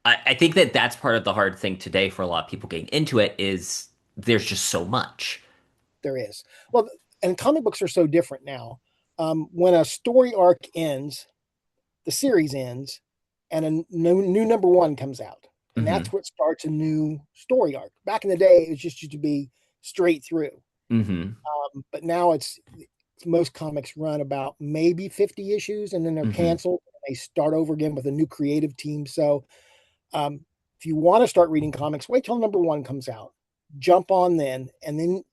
I think that that's part of the hard thing today for a lot of people getting into it is there's just so much. There is. Well, and comic books are so different now. When a story arc ends, the series ends, and a new number one comes out, and Hmm. that's what starts a new story arc. Back in the day, it was just used to be straight through, Hmm. but now it's most comics run about maybe 50 issues and then they're Hmm. canceled. They start over again with a new creative team. So um, if you want to start reading comics, wait till number one comes out. Jump on then, and then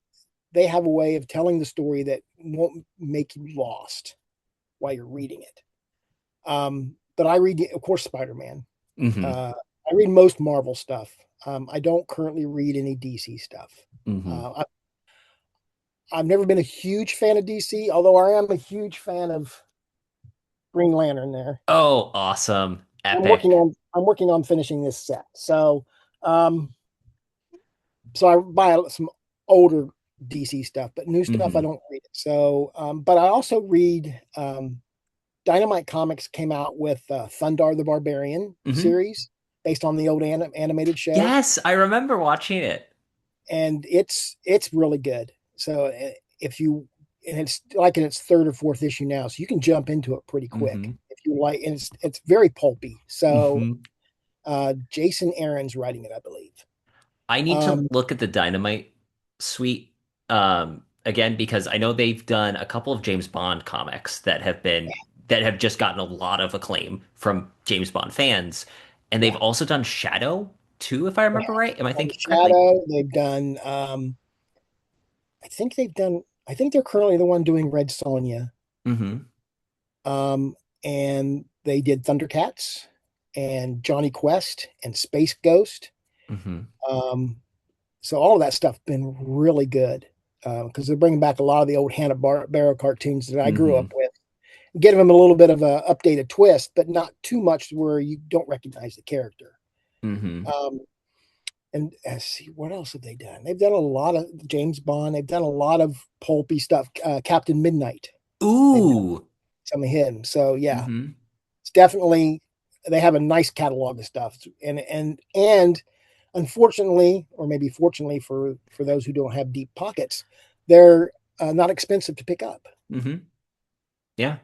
they have a way of telling the story that won't make you lost while you're reading it. But I read, of course, Spider-Man. Hmm. I read most Marvel stuff. I don't currently read any DC stuff. Hmm. I've never been a huge fan of DC, although I am a huge fan of Green Lantern. There, Oh, awesome. I'm working Epic. on I'm working on finishing this set. Um, so I buy some older DC stuff, but new stuff I Hmm. don't read. But I also read Dynamite Comics came out with Thundar the Barbarian Hmm. series based on the old animated show, Yes, I remember watching it. and it's really good. So if you and it's like in its third or fourth issue now, so you can jump into it pretty quick Hmm. if you like. And it's very pulpy. So Hmm. Jason Aaron's writing it, I believe. I need to Um, look at the Dynamite suite again because I know they've done a couple of James Bond comics that have just gotten a lot of acclaim from James Bond fans, and they've yeah, also done Shadow too, if I they remember have right. Am I done thinking correctly? Shadow. They've done. I think they've done. I think they're currently the one doing Red Sonja. Hmm. Um, and they did Thundercats and Johnny Quest and Space Ghost. Hmm. Um, so all of that stuff been really good because they're bringing back a lot of the old Hanna-Barbera cartoons that I grew up Hmm. with, getting them a little bit of a updated twist, but not too much where you don't recognize the character. Hmm. Um, and let's see, what else have they done? They've done a lot of James Bond. They've done a lot of pulpy stuff. Captain Midnight. They've done Ooh. some of him. So yeah, Hmm. it's definitely they have a nice catalog of stuff. And unfortunately, or maybe fortunately for those who don't have deep pockets, they're not expensive to pick up. Hmm. Yeah.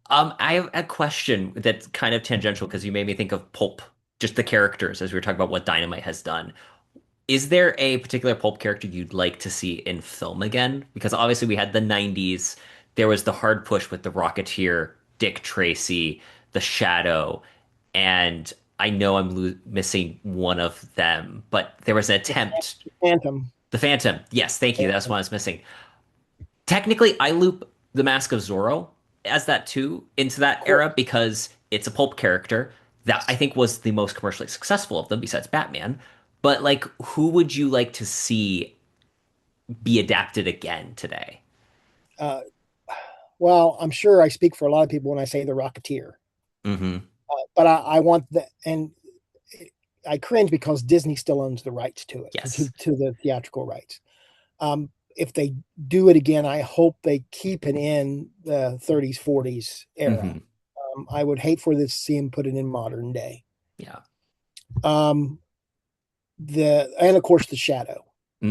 I have a question that's kind of tangential because you made me think of Pulp, just the characters as we were talking about what Dynamite has done. Is there a particular pulp character you'd like to see in film again? Because obviously we had the 90s. There was the hard push with the Rocketeer, Dick Tracy, the Shadow, and I know I'm missing one of them, but there was an The attempt. Phantom. The Phantom. Yes, thank you. That's Phantom. one I was missing. Technically, I loop the Mask of Zorro as that too into Of that era course. because it's a pulp character that I Yes. think was the most commercially successful of them besides Batman. But like, who would you like to see be adapted again today? Uh, well, I'm sure I speak for a lot of people when I say the Rocketeer. Hmm. But I want the and I cringe because Disney still owns the rights to it, Yes. to the theatrical rights. If they do it again, I hope they keep it in the 30s, 40s era. Hmm. I would hate for this to see him put it in modern day. Yeah. Um, and of course the Shadow.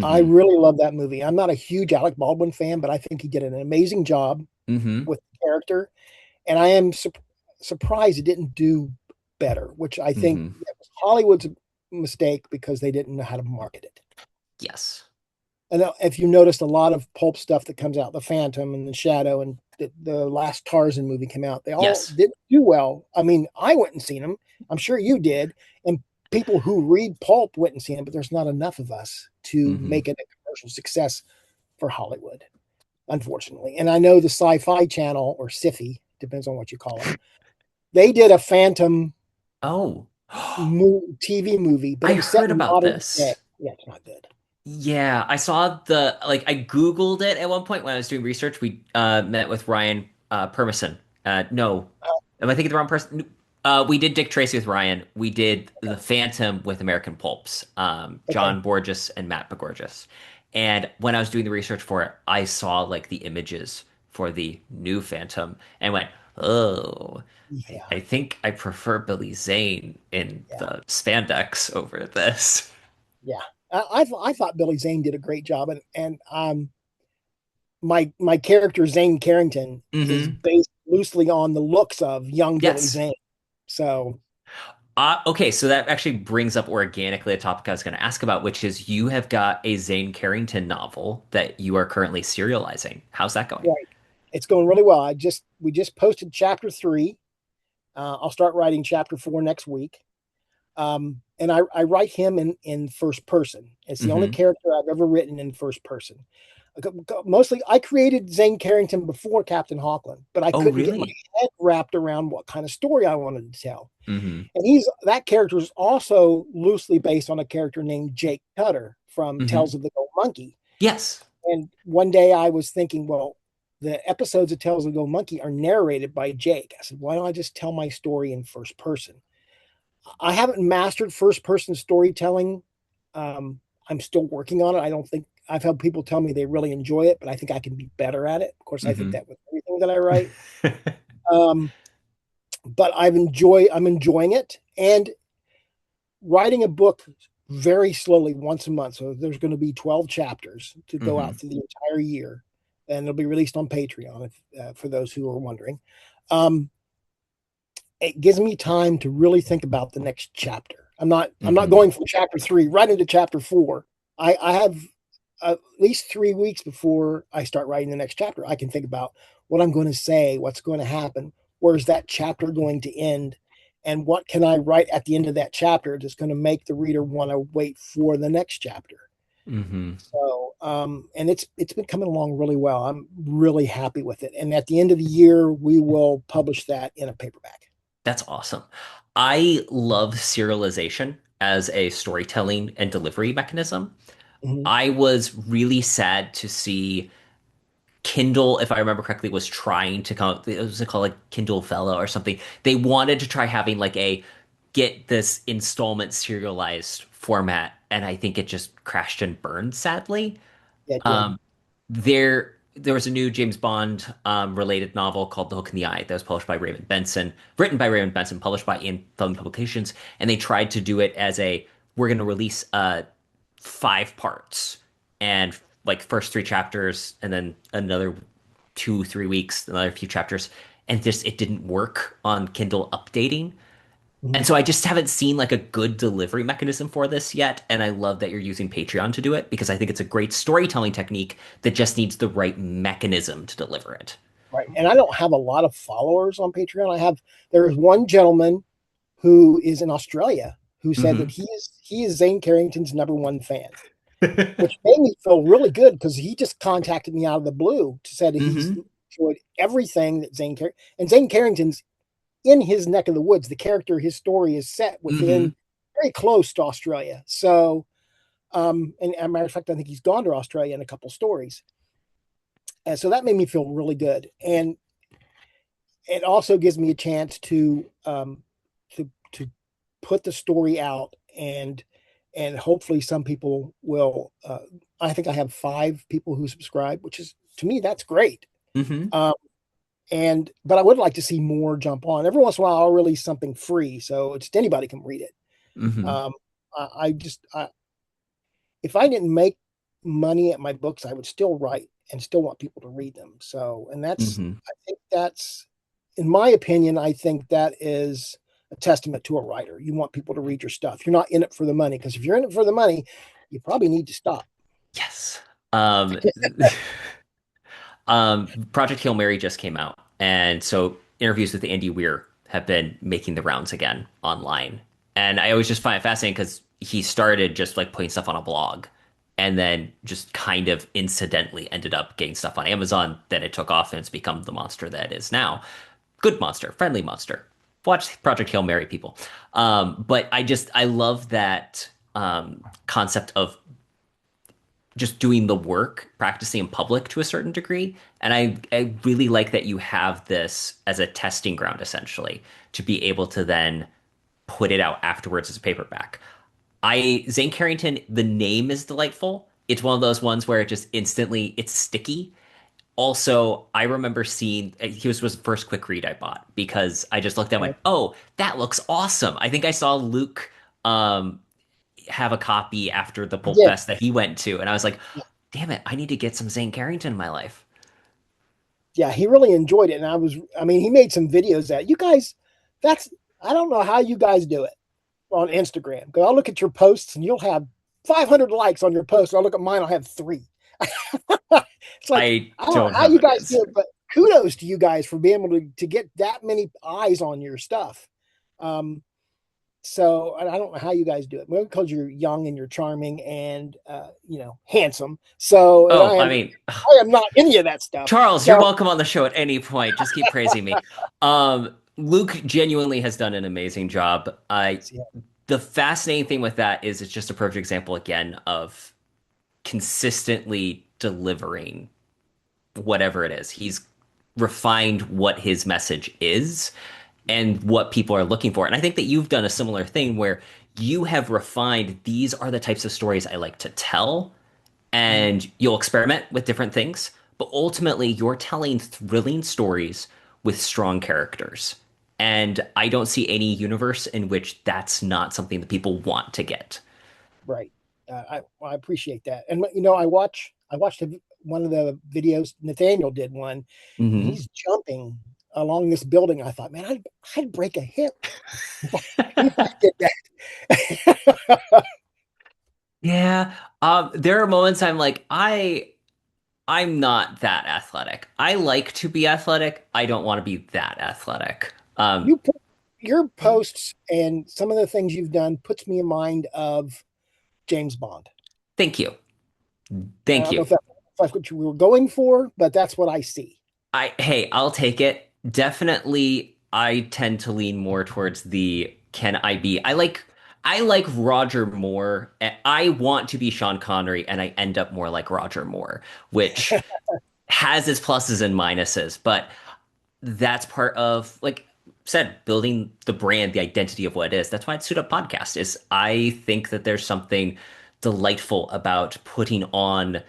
I Hmm. really love that movie. I'm not a huge Alec Baldwin fan, but I think he did an amazing job Hmm. with the character, and I am surprised it didn't do better, which I think Hmm. that was Hollywood's mistake because they didn't know how to market it. Yes. And if you noticed a lot of pulp stuff that comes out, the Phantom and the Shadow and the last Tarzan movie came out, they all Yes. didn't do well. I mean, I went and seen them. I'm sure you did. And people who read pulp went and seen them, but there's not enough of us to Hmm. make it a commercial success for Hollywood, unfortunately. And I know the Sci-Fi Channel or Sci-Fi, depends on what you call them. They did a Phantom Oh. TV movie, but I it was set heard in about modern day. this. Yeah, it's not good. Yeah, I saw I Googled it at one point when I was doing research. We met with Ryan Permison. No, am I thinking the wrong person? We did Dick Tracy with Ryan. We did The Phantom with American Pulps, Okay. John Borges and Matt Pagorges. And when I was doing the research for it, I saw like the images for the new Phantom and went, oh, Yeah, I think I prefer Billy Zane in yeah. the spandex over this. Yeah, I thought Billy Zane did a great job, and my character Zane Carrington is Hmm. based loosely on the looks of young Billy Yes. Zane. So Okay, so that actually brings up organically a topic I was going to ask about, which is you have got a Zane Carrington novel that you are currently serializing. How's that going? Right. It's going really well. We just posted chapter 3. I'll start writing chapter 4 next week. And I write him in first person. It's the only Hmm. character I've ever written in first person. Mostly, I created Zane Carrington before Captain Hawklin, but I Oh, couldn't get my really? head wrapped around what kind of story I wanted to tell. Hmm. And that character is also loosely based on a character named Jake Cutter from Hmm. Tales of the Gold Monkey. Yes. And one day I was thinking, well, the episodes of Tales of the Gold Monkey are narrated by Jake. I said, why don't I just tell my story in first person? I haven't mastered first person storytelling. Um, I'm still working on it. I don't think I've had people tell me they really enjoy it, but I think I can be better at it. Of course, I think Hmm. that with everything that I write. Um, but I'm enjoying it, and writing a book very slowly once a month. So there's going to be 12 chapters to go out Hmm. through the entire year, and it'll be released on Patreon for those who are wondering. Um, it gives me time to really think about the next chapter. I'm not Hmm. going from chapter 3 right into chapter 4. I have at least 3 weeks before I start writing the next chapter. I can think about what I'm going to say, what's going to happen, where's that chapter going to end, and what can I write at the end of that chapter that's going to make the reader want to wait for the next chapter. Hmm. So, and it's been coming along really well. I'm really happy with it. And at the end of the year, we will publish that in a paperback. That's awesome. I love serialization as a storytelling and delivery mechanism. Mhm. I was really sad to see Kindle, if I remember correctly, was trying to come up, it was called like Kindle Vella or something. They wanted to try having like a get this installment serialized format, and I think it just crashed and burned, sadly. Yeah, it did. Um, there was a new James Bond related novel called The Hook in the Eye that was published by Raymond Benson, written by Raymond Benson, published by Ian Fleming Publications, and they tried to do it as a we're going to release 5 parts and like first 3 chapters and then another 2 3 weeks, another few chapters, and just it didn't work on Kindle updating. And Mhm. so I just haven't seen like a good delivery mechanism for this yet. And I love that you're using Patreon to do it because I think it's a great storytelling technique that just needs the right mechanism to deliver it. Right. And I don't have a lot of followers on Patreon. There is one gentleman who is in Australia who said that Hmm. he is Zane Carrington's number one fan, which made me feel really good because he just contacted me out of the blue to say that he's Hmm. enjoyed everything that Zane Carrington's in his neck of the woods. The character, his story is set Hmm. within very close to Australia. So, and as a matter of fact, I think he's gone to Australia in a couple stories. And so that made me feel really good. And it also gives me a chance to put the story out and hopefully some people will. I think I have 5 people who subscribe, which is to me that's great. Hmm. Um, and but I would like to see more jump on. Every once in a while, I'll release something free, so it's anybody can read it. Hmm. Um, if I didn't make money at my books, I would still write and still want people to read them. So, and Hmm. I think in my opinion, I think that is a testament to a writer. You want people to read your stuff. You're not in it for the money because if you're in it for the money, you probably need to stop. Yes. Project Hail Mary just came out, and so interviews with Andy Weir have been making the rounds again online. And I always just find it fascinating because he started just like putting stuff on a blog, and then just kind of incidentally ended up getting stuff on Amazon. Then it took off, and it's become the monster that it is now. Good monster, friendly monster. Watch Project Hail Mary, people. But I love that concept of just doing the work, practicing in public to a certain degree. And I really like that you have this as a testing ground, essentially, to be able to then put it out afterwards as a paperback. Zane Carrington, the name is delightful. It's one of those ones where it just instantly it's sticky. Also, I remember seeing he was the first quick read I bought because I just looked at it and went, "Oh, that looks awesome." I think I saw Luke um, have a copy after the He Pulp did. Fest that he went to, and I was like, damn it, I need to get some Zane Carrington in my life. Yeah, he really enjoyed it. And I mean, he made some videos that you guys, that's, I don't know how you guys do it. on Instagram. Because I'll look at your posts and you'll have 500 likes on your post. I'll look at mine, I'll have 3. It's like, I I don't know don't how have you an guys do answer. it, but kudos to you guys for being able to get that many eyes on your stuff. Um, so I don't know how you guys do it. Maybe because you're young and you're charming and handsome. So and Oh, I mean, I am not any of that stuff. Charles, you're So welcome on the show at any point. Just keep praising me. Luke genuinely has done an amazing job. yeah, The fascinating thing with that is it's just a perfect example again of consistently delivering whatever it is. He's refined what his message is and what people are looking for. And I think that you've done a similar thing where you have refined these are the types of stories I like to tell, mhm, and you'll experiment with different things, but ultimately you're telling thrilling stories with strong characters. And I don't see any universe in which that's not something that people want to get. right. I appreciate that. And I watched one of the videos. Nathaniel did one, and Hmm. he's jumping along this building. I thought, man, I'd break a hip if I did that. Yeah. There are moments I'm like, I'm not that athletic. I like to be athletic. I don't want to be that athletic. you put your posts and some of the things you've done puts me in mind of James Bond. Thank you. I Thank don't know you. if that's what you were going for, but that's what I see. Hey, I'll take it. Definitely, I tend to lean more towards the can I be. I like Roger Moore. I want to be Sean Connery, and I end up more like Roger Moore, which has its pluses and minuses, but that's part of like said building the brand, the identity of what it is. That's why it's Suit Up Podcast is I think that there's something delightful about putting on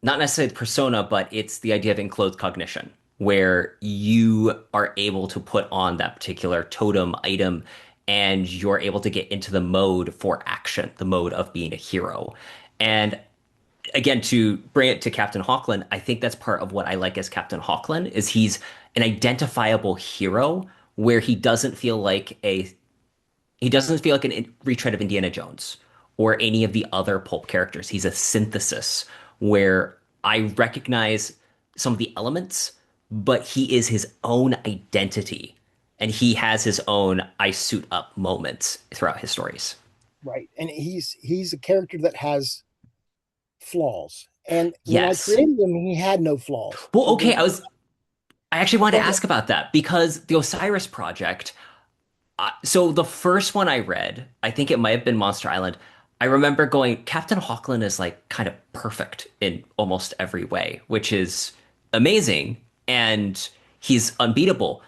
not necessarily the persona, but it's the idea of enclosed cognition, where you are able to put on that particular totem item and you're able to get into the mode for action, the mode of being a hero. And again, to bring it to Captain Hawklin, I think that's part of what I like as Captain Hawklin is he's an identifiable hero where he doesn't feel like a retread of Indiana Jones or any of the other pulp characters. He's a synthesis where I recognize some of the elements, but he is his own identity. And he has his own I suit up moments throughout his stories. Right. And he's a character that has flaws. And when I Yes. created him, he had no flaws. Well, okay, I actually wanted Go to ahead. ask about that because the Osiris Project, so the first one I read, I think it might have been Monster Island. I remember going, Captain Hawklin is like kind of perfect in almost every way, which is amazing, and he's unbeatable.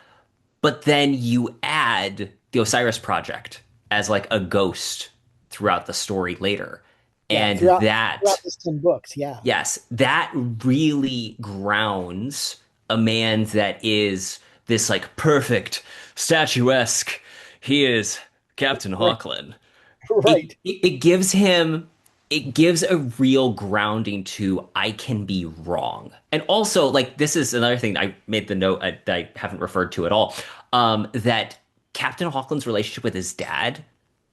But then you add the Osiris Project as like a ghost throughout the story later. Yeah, And throughout that this 10 books. Yeah. yes, that really grounds a man that is this like perfect, statuesque. He is Captain Right. Hawklin. It, Right. it it gives him it gives a real grounding to I can be wrong. And also like this is another thing I made the note that I haven't referred to at all. That Captain Hawklin's relationship with his dad,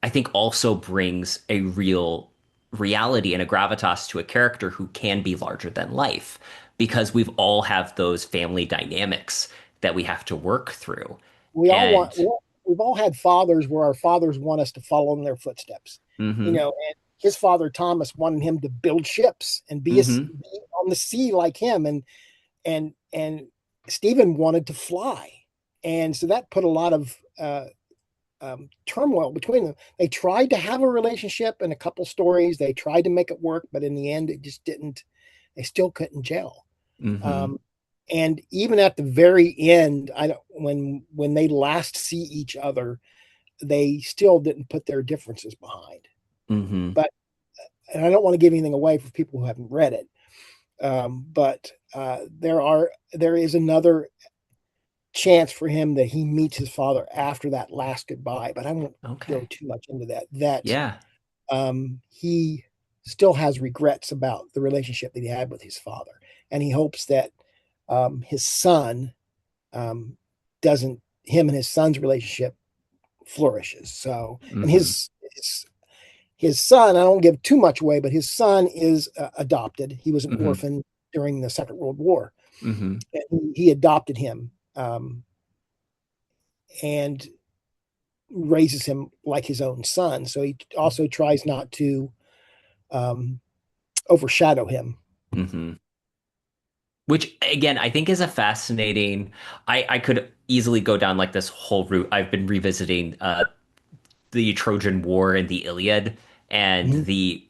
I think also brings a real reality and a gravitas to a character who can be larger than life because we've all have those family dynamics that we have to work through. We all want, And we've all had fathers where our fathers want us to follow in their footsteps, mhm, and his father, Thomas, wanted him to build ships and mhm, be on the sea like him. And Stephen wanted to fly. And so that put a lot of, turmoil between them. They tried to have a relationship in a couple stories. They tried to make it work, but in the end, it just didn't. They still couldn't gel. mhm, Um, and even at the very end, I don't, when they last see each other, they still didn't put their differences behind. mhm. But and I don't want to give anything away for people who haven't read it. But there is another chance for him that he meets his father after that last goodbye. But I won't go Okay. too much into that. That Yeah. he still has regrets about the relationship that he had with his father, and he hopes that his son doesn't him and his son's relationship flourishes. So, and Mhm. his son, I don't give too much away, but his son is adopted. He was an Hmm. orphan during the Second World War, Hmm. and he adopted him, and raises him like his own son. So he also tries not to um, overshadow him. Hmm. Which again, I think is a fascinating. I could easily go down like this whole route. I've been revisiting the Trojan War and the Iliad, and Mhm. the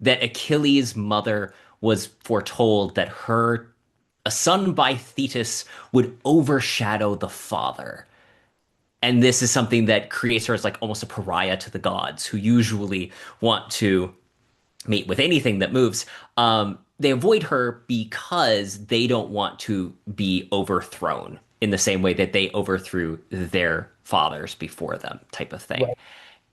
that Achilles' mother was foretold that her a son by Thetis would overshadow the father. And this is something that creates her as like almost a pariah to the gods, who usually want to mate with anything that moves. They avoid her because they don't want to be overthrown in the same way that they overthrew their fathers before them, type of thing. Right.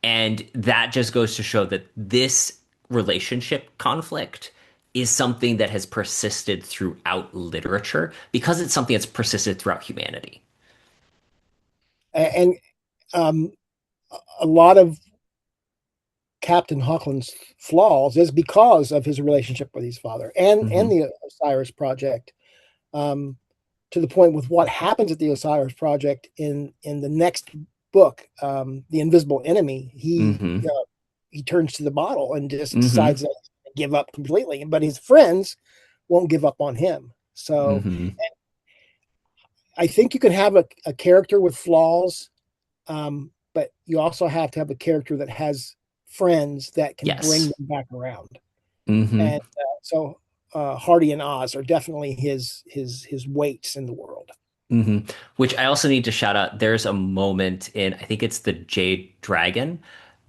And that just goes to show that this relationship conflict is something that has persisted throughout literature because it's something that's persisted throughout humanity. And um, a lot of Captain Hawklin's flaws is because of his relationship with his father and Hmm. the Osiris Project. Um, to the point with what happens at the Osiris Project in the next book, The Invisible Enemy, Hmm. he turns to the bottle and just Hmm. decides to give up completely. But his friends won't give up on him. So Hmm. I think you can have a character with flaws, but you also have to have a character that has friends that can bring Yes. them back around. Hmm. And so Hardy and Oz are definitely his weights in the world. Hmm. Which I also need to shout out. There's a moment in, I think it's the Jade Dragon.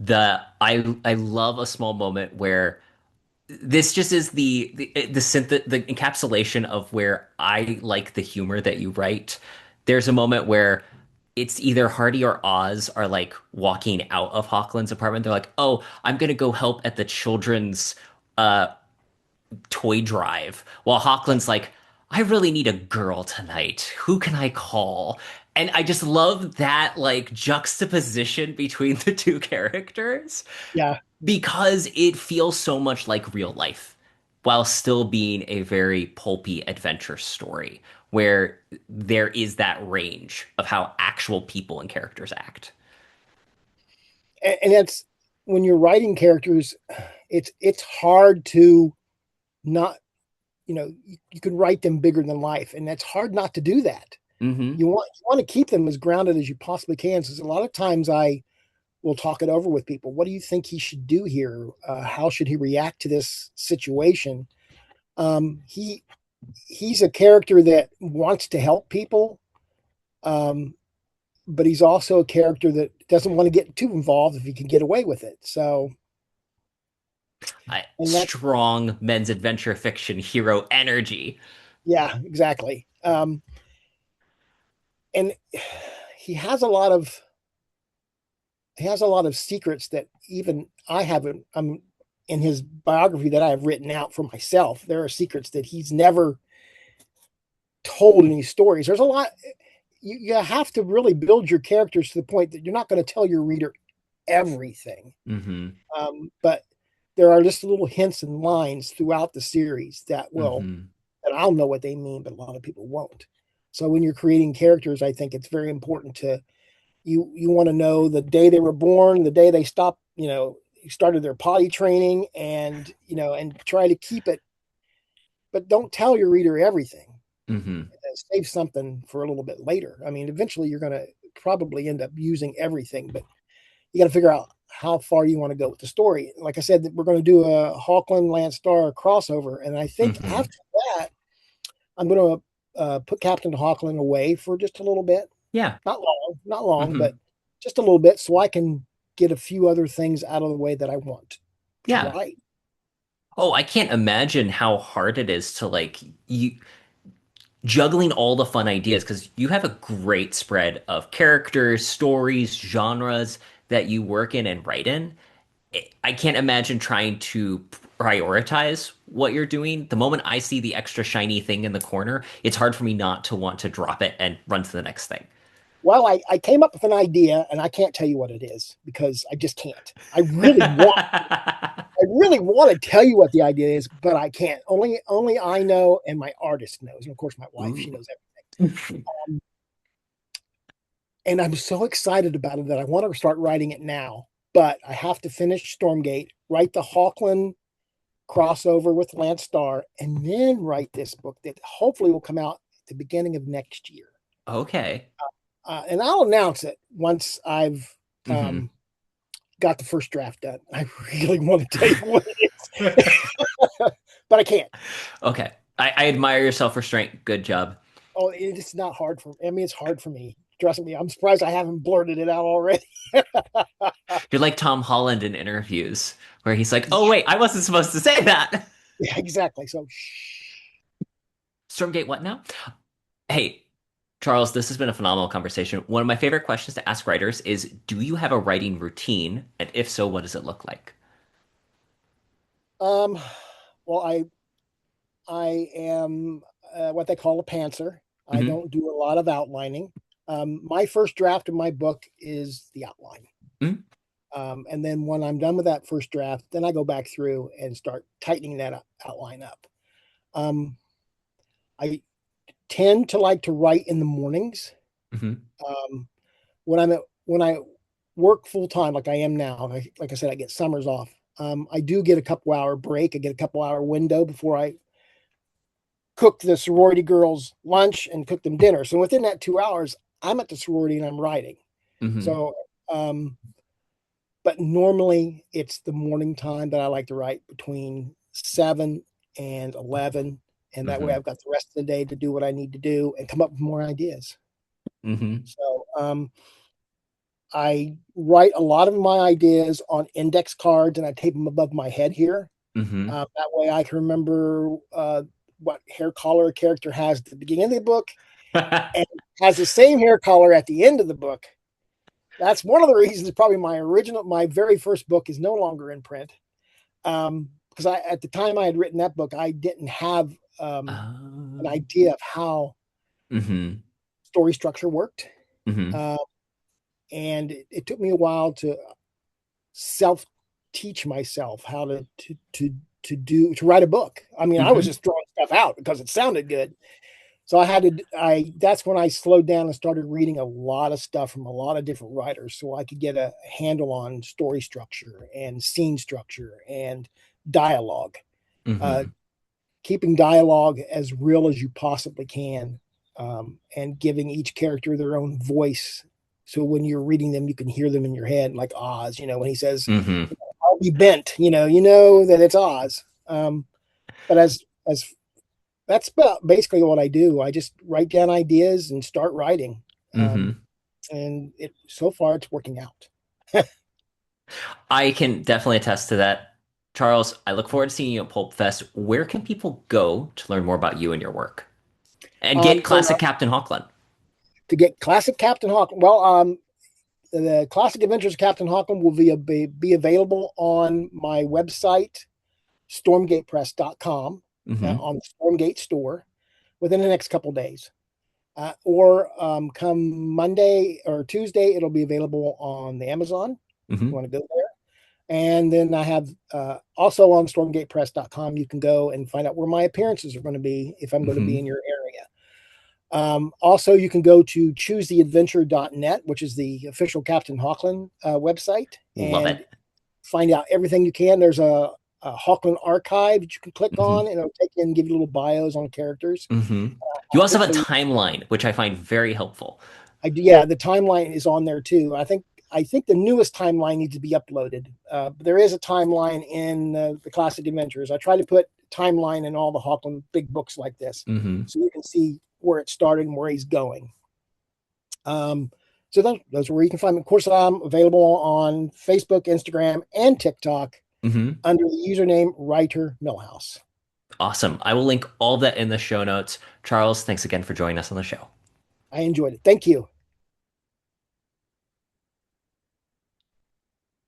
I love a small moment where this just is the encapsulation of where I like the humor that you write. There's a moment where it's either Hardy or Oz are like walking out of Hawklin's apartment. They're like, "Oh, I'm gonna go help at the children's uh toy drive," while Hawklin's like, "I really need a girl tonight. Who can I call?" And I just love that like juxtaposition between the two characters Yeah, because it feels so much like real life while still being a very pulpy adventure story where there is that range of how actual people and characters act. and that's when you're writing characters, it's hard to not, you can write them bigger than life, and that's hard not to do that. Hmm. You want to keep them as grounded as you possibly can. So a lot of times I will talk it over with people. What do you think he should do here? How should he react to this situation? He's a character that wants to help people, um, but he's also a character that doesn't want to get too involved if he can get away with it. So, and that's Strong men's adventure fiction hero energy. yeah, exactly. And he has a lot of he has a lot of secrets that even I haven't. In his biography that I have written out for myself. There are secrets that he's never told in these stories. There's a lot. You have to really build your characters to the point that you're not going to tell your reader everything. Hmm. But there are just little hints and lines throughout the series Hmm. that I'll know what they mean, but a lot of people won't. So when you're creating characters, I think it's very important to you want to know the day they were born, the day they stopped, started their potty training, and and try to keep it, but don't tell your reader everything. Hmm. Save something for a little bit later. I mean, eventually you're going to probably end up using everything, but you got to figure out how far you want to go with the story. Like I said, we're going to do a Hawkland Landstar crossover, and I think Hmm. after that, I'm going to put Captain Hawklin away for just a little bit. Yeah. Not long, but Hmm. just a little bit, so I can get a few other things out of the way that I want to Yeah. write. Oh, I can't imagine how hard it is to like you juggling all the fun ideas because you have a great spread of characters, stories, genres that you work in and write in. I can't imagine trying to prioritize what you're doing. The moment I see the extra shiny thing in the corner, it's hard for me not to want to drop it and run to the next thing. Well, I came up with an idea, and I can't tell you what it is because I just can't. I really want to tell you what the idea is, but I can't. Only I know, and my artist knows, and of course my wife. She Ooh. knows everything. And I'm so excited about it that I want to start writing it now. But I have to finish Stormgate, write the Hawklin crossover with Lance Starr, and then write this book that hopefully will come out at the beginning of next year. Okay. And I'll announce it once I've Hmm. um, got the first draft done. I really want to tell you what it is, but I can't. Okay. I admire your self-restraint. Good job. Oh, it's not hard for me. I mean, it's hard for me. Trust me. I'm surprised I haven't blurted it out already. You're like Tom Holland in interviews where he's like, "Oh Yeah, wait, I wasn't supposed to say that." yeah, exactly. So, Stormgate, what now? Hey, Charles, this has been a phenomenal conversation. One of my favorite questions to ask writers is, do you have a writing routine? And if so, what does it look like? um, well, I am what they call a pantser. I Hmm. don't do a lot of outlining. My first draft of my book is the outline. Hmm. And then when I'm done with that first draft, then I go back through and start tightening that outline up. Um, I tend to like to write in the mornings. Hmm. Um, when I work full time, like I am now, like I said, I get summers off. I do get a couple hour break. I get a couple hour window before I cook the sorority girls lunch and cook them dinner. So within that 2 hours, I'm at the sorority and I'm writing. Hmm. So, but normally it's the morning time that I like to write between 7 and 11. And that way Hmm. I've got the rest of the day to do what I need to do and come up with more ideas. Hmm. So, I write a lot of my ideas on index cards and I tape them above my head here. Hmm. That way I can remember what hair color a character has at the beginning of the book and has the same hair color at the end of the book. That's one of the reasons probably my very first book is no longer in print. Because at the time I had written that book, I didn't have an idea of how Hmm. story structure worked. Hmm. Uh, and it took me a while to self teach myself how to write a book. I mean, I was Hmm. just throwing stuff out because it sounded good. So I had to I that's when I slowed down and started reading a lot of stuff from a lot of different writers so I could get a handle on story structure and scene structure and dialogue. Uh, Hmm. Keeping dialogue as real as you possibly can, and giving each character their own voice. So when you're reading them, you can hear them in your head, like Oz. When he says, Hmm. "I'll be bent," you know that it's Oz. But as that's about basically what I do. I just write down ideas and start writing, um, Hmm. and it so far it's working out. I can definitely attest to that. Charles, I look forward to seeing you at Pulp Fest. Where can people go to learn more about you and your work? And get So classic Captain Hawklin. to get classic Captain Hawk, the classic adventures of Captain Hawklin will be available on my website, stormgatepress.com, Hmm. on the Stormgate store within the next couple days. Or come Monday or Tuesday, it'll be available on the Amazon if you Hmm. want to go there. And then I have also on stormgatepress.com, you can go and find out where my appearances are going to be if I'm going to be in Hmm. your area. Also, you can go to choosetheadventure.net, which is the official Captain Hawklin website, Love and it. find out everything you can. There's a Hawklin archive that you can click on, Hmm. and it'll take you and give you little bios on characters. Hmm. You also have a Hopefully, timeline, which I find very helpful. yeah, the timeline is on there too. I think the newest timeline needs to be uploaded. But there is a timeline in the classic adventures. I try to put timeline in all the Hawkland big books like this, Hmm. so you can see where it started and where he's going. So those are where you can find me. Of course, I'm available on Facebook, Instagram, and TikTok Hmm. under the username Writer Millhouse. Awesome. I will link all that in the show notes. Charles, thanks again for joining us on the show. I enjoyed it. Thank you.